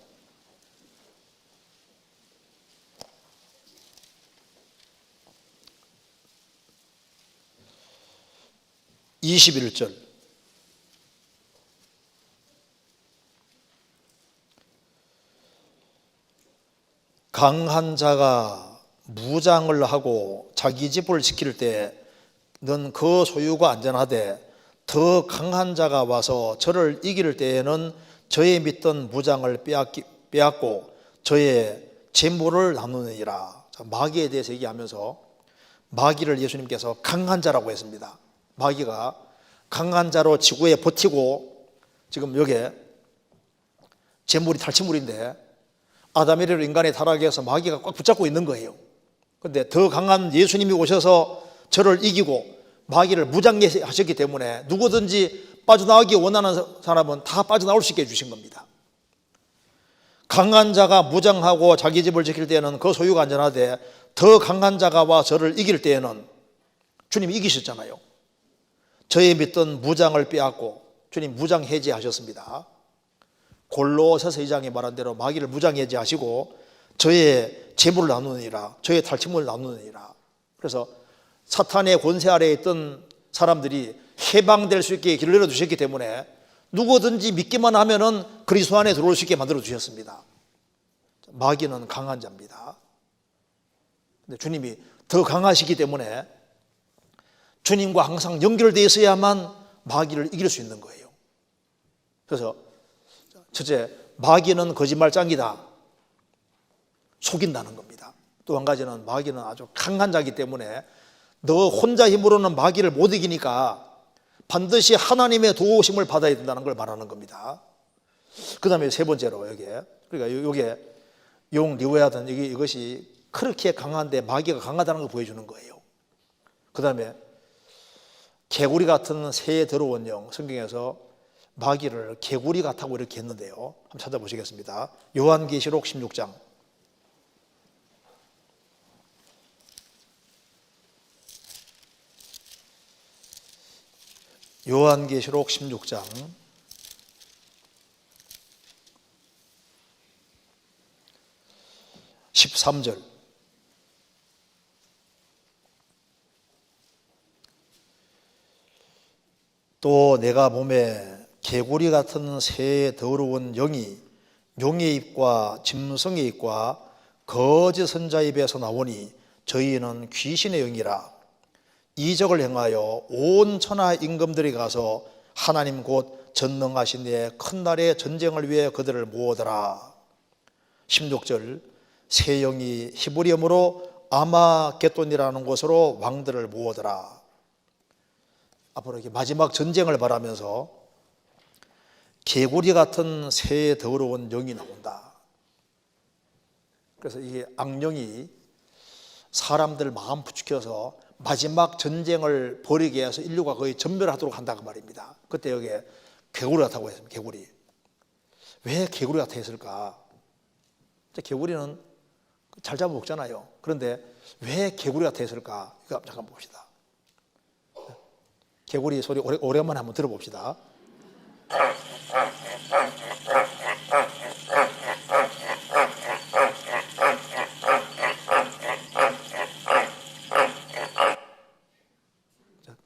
21절. 강한 자가 무장을 하고 자기 집을 지킬 때 넌 그 소유가 안전하되 더 강한 자가 와서 저를 이길 때에는 저의 믿던 무장을 빼앗고 저의 재물을 나누느니라. 마귀에 대해서 얘기하면서 마귀를 예수님께서 강한 자라고 했습니다. 마귀가 강한 자로 지구에 버티고 지금 여기에 재물이 탈취물인데 아담이를 인간의 타락에서 마귀가 꽉 붙잡고 있는 거예요. 그런데 더 강한 예수님이 오셔서 저를 이기고 마귀를 무장하셨기 때문에 누구든지 빠져나오기 원하는 사람은 다 빠져나올 수 있게 해주신 겁니다. 강한 자가 무장하고 자기 집을 지킬 때에는 그 소유가 안전하되 더 강한 자가 와 저를 이길 때에는 주님이 이기셨잖아요. 저의 믿던 무장을 빼앗고 주님 무장 해제하셨습니다. 골로새서 2장에 말한 대로 마귀를 무장 해제하시고 저의 재물을 나누느니라, 저의 탈취물을 나누느니라. 그래서 사탄의 권세 아래에 있던 사람들이 해방될 수 있게 길을 열어주셨기 때문에 누구든지 믿기만 하면은 그리스도 안에 들어올 수 있게 만들어 주셨습니다. 마귀는 강한 자입니다. 근데 주님이 더 강하시기 때문에 주님과 항상 연결되어 있어야만 마귀를 이길 수 있는 거예요. 그래서 첫째, 마귀는 거짓말장이다. 속인다는 겁니다. 또 한 가지는 마귀는 아주 강한 자이기 때문에 너 혼자 힘으로는 마귀를 못 이기니까 반드시 하나님의 도우심을 받아야 된다는 걸 말하는 겁니다. 그 다음에 세 번째로 그러니까 여기에 용 리오야든 이것이 그렇게 강한데 마귀가 강하다는 걸 보여주는 거예요. 그 다음에 개구리 같은 새에 들어온 영, 성경에서 마귀를 개구리 같다고 이렇게 했는데요. 한번 찾아보시겠습니다. 요한계시록 16장. 요한계시록 16장 13절. 또 내가 몸에 개구리 같은 새의 더러운 영이 용의 입과 짐승의 입과 거짓 선자의 입에서 나오니 저희는 귀신의 영이라. 이적을 행하여 온 천하 임금들이 가서 하나님 곧 전능하신 이의 큰 날의 전쟁을 위해 그들을 모으더라. 16절. 새 영이 히브리어로 아마겟돈이라는 곳으로 왕들을 모으더라. 앞으로 이렇게 마지막 전쟁을 바라면서 개구리 같은 새의 더러운 영이 나온다. 그래서 이게 악령이 사람들 마음 부추겨서 마지막 전쟁을 벌이게 해서 인류가 거의 전멸하도록 한다고 말입니다. 그때 여기에 개구리 같다고 했습니다. 개구리. 왜 개구리 같아 했을까? 개구리는 잘 잡아먹잖아요. 그런데 왜 개구리 같아 했을까? 이거 잠깐 봅시다. 개구리 소리 오랜만에 한번 들어봅시다.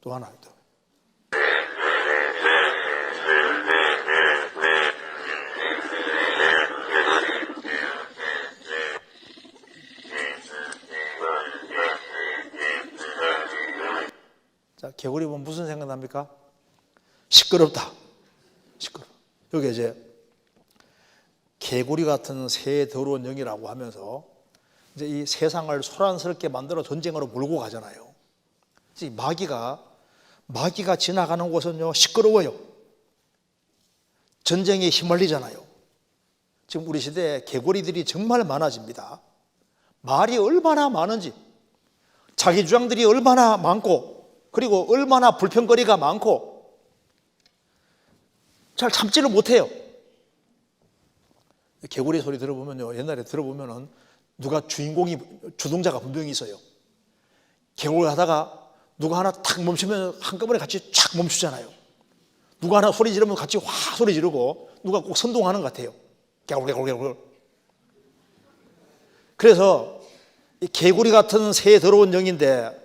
또 하나 더. 개구리 보면 무슨 생각납니까? 시끄럽다. 시끄러. 여기 이제 개구리 같은 새 더러운 영이라고 하면서 이제 이 세상을 소란스럽게 만들어 전쟁으로 몰고 가잖아요. 마귀가 지나가는 곳은요 시끄러워요. 전쟁에 휘말리잖아요. 지금 우리 시대에 개구리들이 정말 많아집니다. 말이 얼마나 많은지, 자기 주장들이 얼마나 많고, 그리고 얼마나 불평거리가 많고 잘 참지를 못해요. 개구리 소리 들어보면요, 옛날에 들어보면은 누가 주동자가 분명히 있어요. 개구리 하다가 누가 하나 탁 멈추면 한꺼번에 같이 쫙 멈추잖아요. 누가 하나 소리 지르면 같이 확 소리 지르고, 누가 꼭 선동하는 것 같아요. 개구리. 그래서 이 개구리 같은 새 더러운 영인데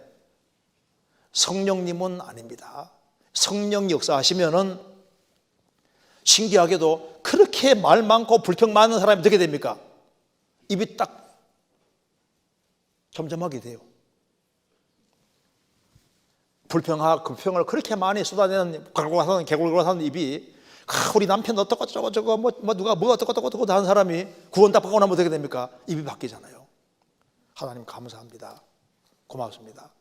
성령님은 아닙니다. 성령 역사하시면은 신기하게도 그렇게 말 많고 불평 많은 사람이 어떻게 됩니까? 입이 딱 점점하게 돼요. 불평을 그렇게 많이 쏟아내는 개굴 같은 입이, 우리 남편 어떻고 저거 누가 뭐 어떻고 하는 사람이 구원 딱 받고 나면 어떻게 됩니까? 입이 바뀌잖아요. 하나님 감사합니다. 고맙습니다.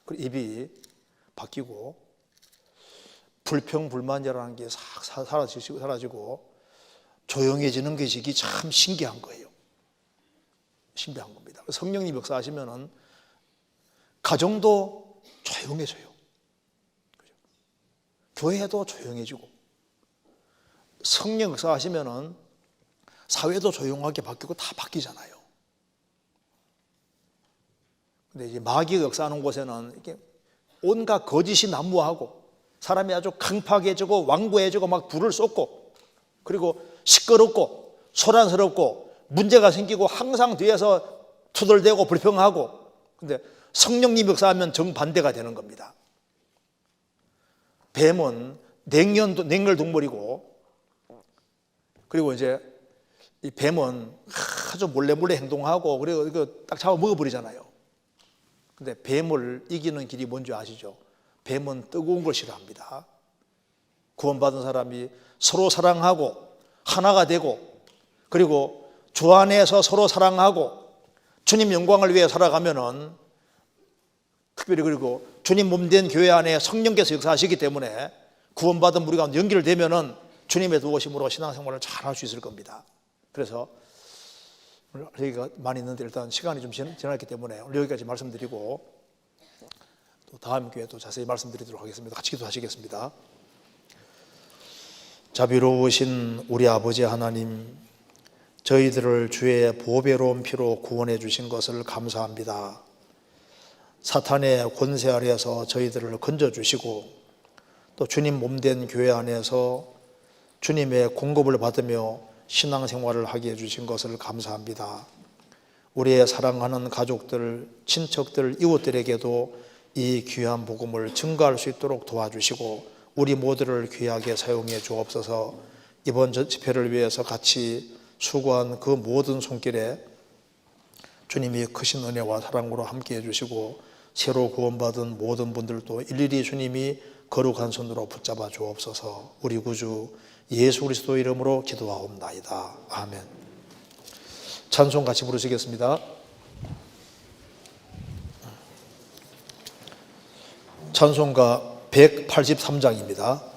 그리고 입이 바뀌고 불평불만이라는 게 싹 사라지고 조용해지는 것이 참 신기한 거예요. 신비한 겁니다. 성령님 역사하시면은 가정도 조용해져요. 교회도 조용해지고, 성령 역사하시면은 사회도 조용하게 바뀌고 다 바뀌잖아요. 근데 이제 마귀가 역사하는 곳에는 이렇게 온갖 거짓이 난무하고 사람이 아주 강팍해지고 완고해지고 막 불을 쏟고, 그리고 시끄럽고 소란스럽고 문제가 생기고 항상 뒤에서 투덜대고 불평하고. 근데 성령님 역사하면 정반대가 되는 겁니다. 뱀은 냉혈 동물이고, 그리고 이제 이 뱀은 아주 몰래 행동하고, 그리고 이거 딱 잡아 먹어버리잖아요. 근데 뱀을 이기는 길이 뭔지 아시죠? 뱀은 뜨거운 걸 싫어합니다. 구원받은 사람이 서로 사랑하고 하나가 되고, 그리고 주 안에서 서로 사랑하고 주님 영광을 위해 살아가면은, 특별히 그리고 주님 몸된 교회 안에 성령께서 역사하시기 때문에 구원받은 우리가 연결되면은 주님의 도우심으로 신앙생활을 잘 할 수 있을 겁니다. 그래서 오늘 여기가 많이 있는데 일단 시간이 좀 지났기 때문에 오늘 여기까지 말씀드리고, 또 다음 기회에 또 자세히 말씀드리도록 하겠습니다. 같이 기도하시겠습니다. 자비로우신 우리 아버지 하나님, 저희들을 주의 보배로운 피로 구원해 주신 것을 감사합니다. 사탄의 권세 아래에서 저희들을 건져주시고, 또 주님 몸된 교회 안에서 주님의 공급을 받으며 신앙생활을 하게 해주신 것을 감사합니다. 우리의 사랑하는 가족들, 친척들, 이웃들에게도 이 귀한 복음을 증거할 수 있도록 도와주시고 우리 모두를 귀하게 사용해 주옵소서. 이번 집회를 위해서 같이 수고한 그 모든 손길에 주님이 크신 은혜와 사랑으로 함께 해주시고, 새로 구원받은 모든 분들도 일일이 주님이 거룩한 손으로 붙잡아 주옵소서. 우리 구주 예수 그리스도 이름으로 기도하옵나이다. 아멘. 찬송 같이 부르시겠습니다. 찬송가 183장입니다.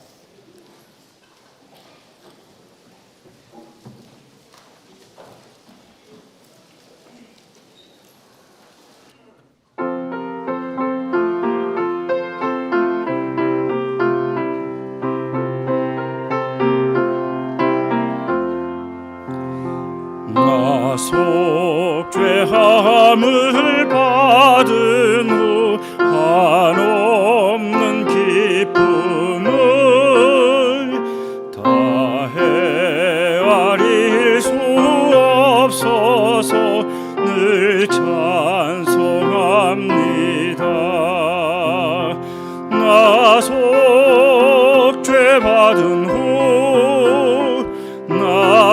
속죄함을 받은 후 한없는 기쁨을 다 헤아릴 수 없어서 늘 찬송합니다. 나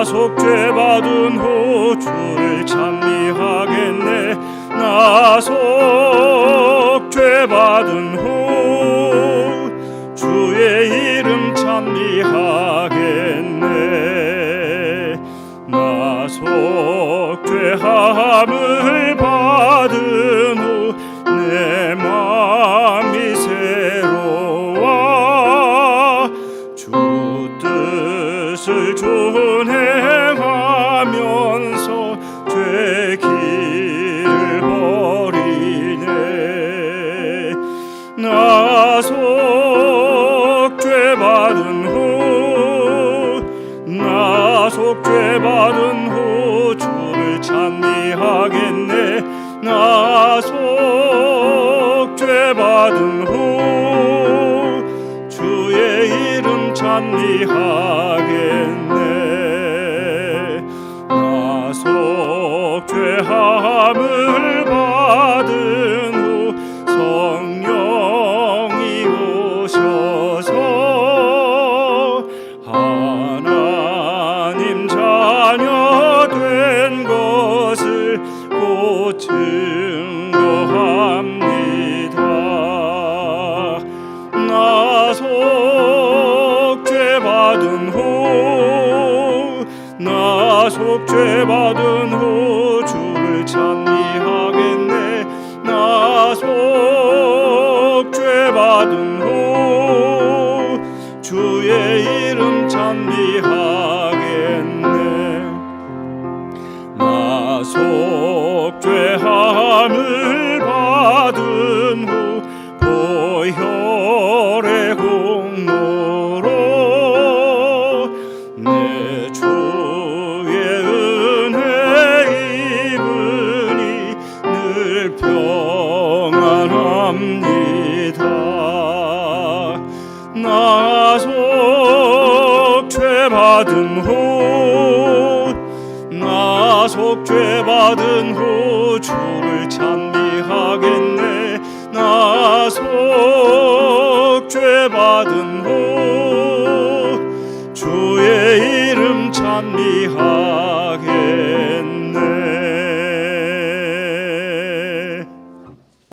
속죄받은 후 주를 찬미하겠네. 나 속죄 받은 후 주의 이름 찬미하겠네. 나 속죄함을 받은 후 내 마음이 새로워 주 뜻을 준행하면서 죄 길을 버리네. 나 속죄 받은 후 나 속죄 받은 후 주를 찬미하겠네. 나 속죄 받은 후 주의 이름 찬미하겠네. 나 속죄함을 받은 후 성령이 오셔서 하나님 자녀 된 것을 곧 증거합니다. 나 속죄 받은 후 나 속죄 받은 후 주를 찬미하겠네. 나 속죄 받은 후 주의 이름 찬미하겠네. 나 속죄함을 받은 후 보혈의 공로로 내 주의 은혜 입으니 늘 평안합니다. 나 속죄 받은 후 나 속죄 받은 후 주를 찬미하겠네. 나 속죄 받은 후 주의 이름 찬미하겠네.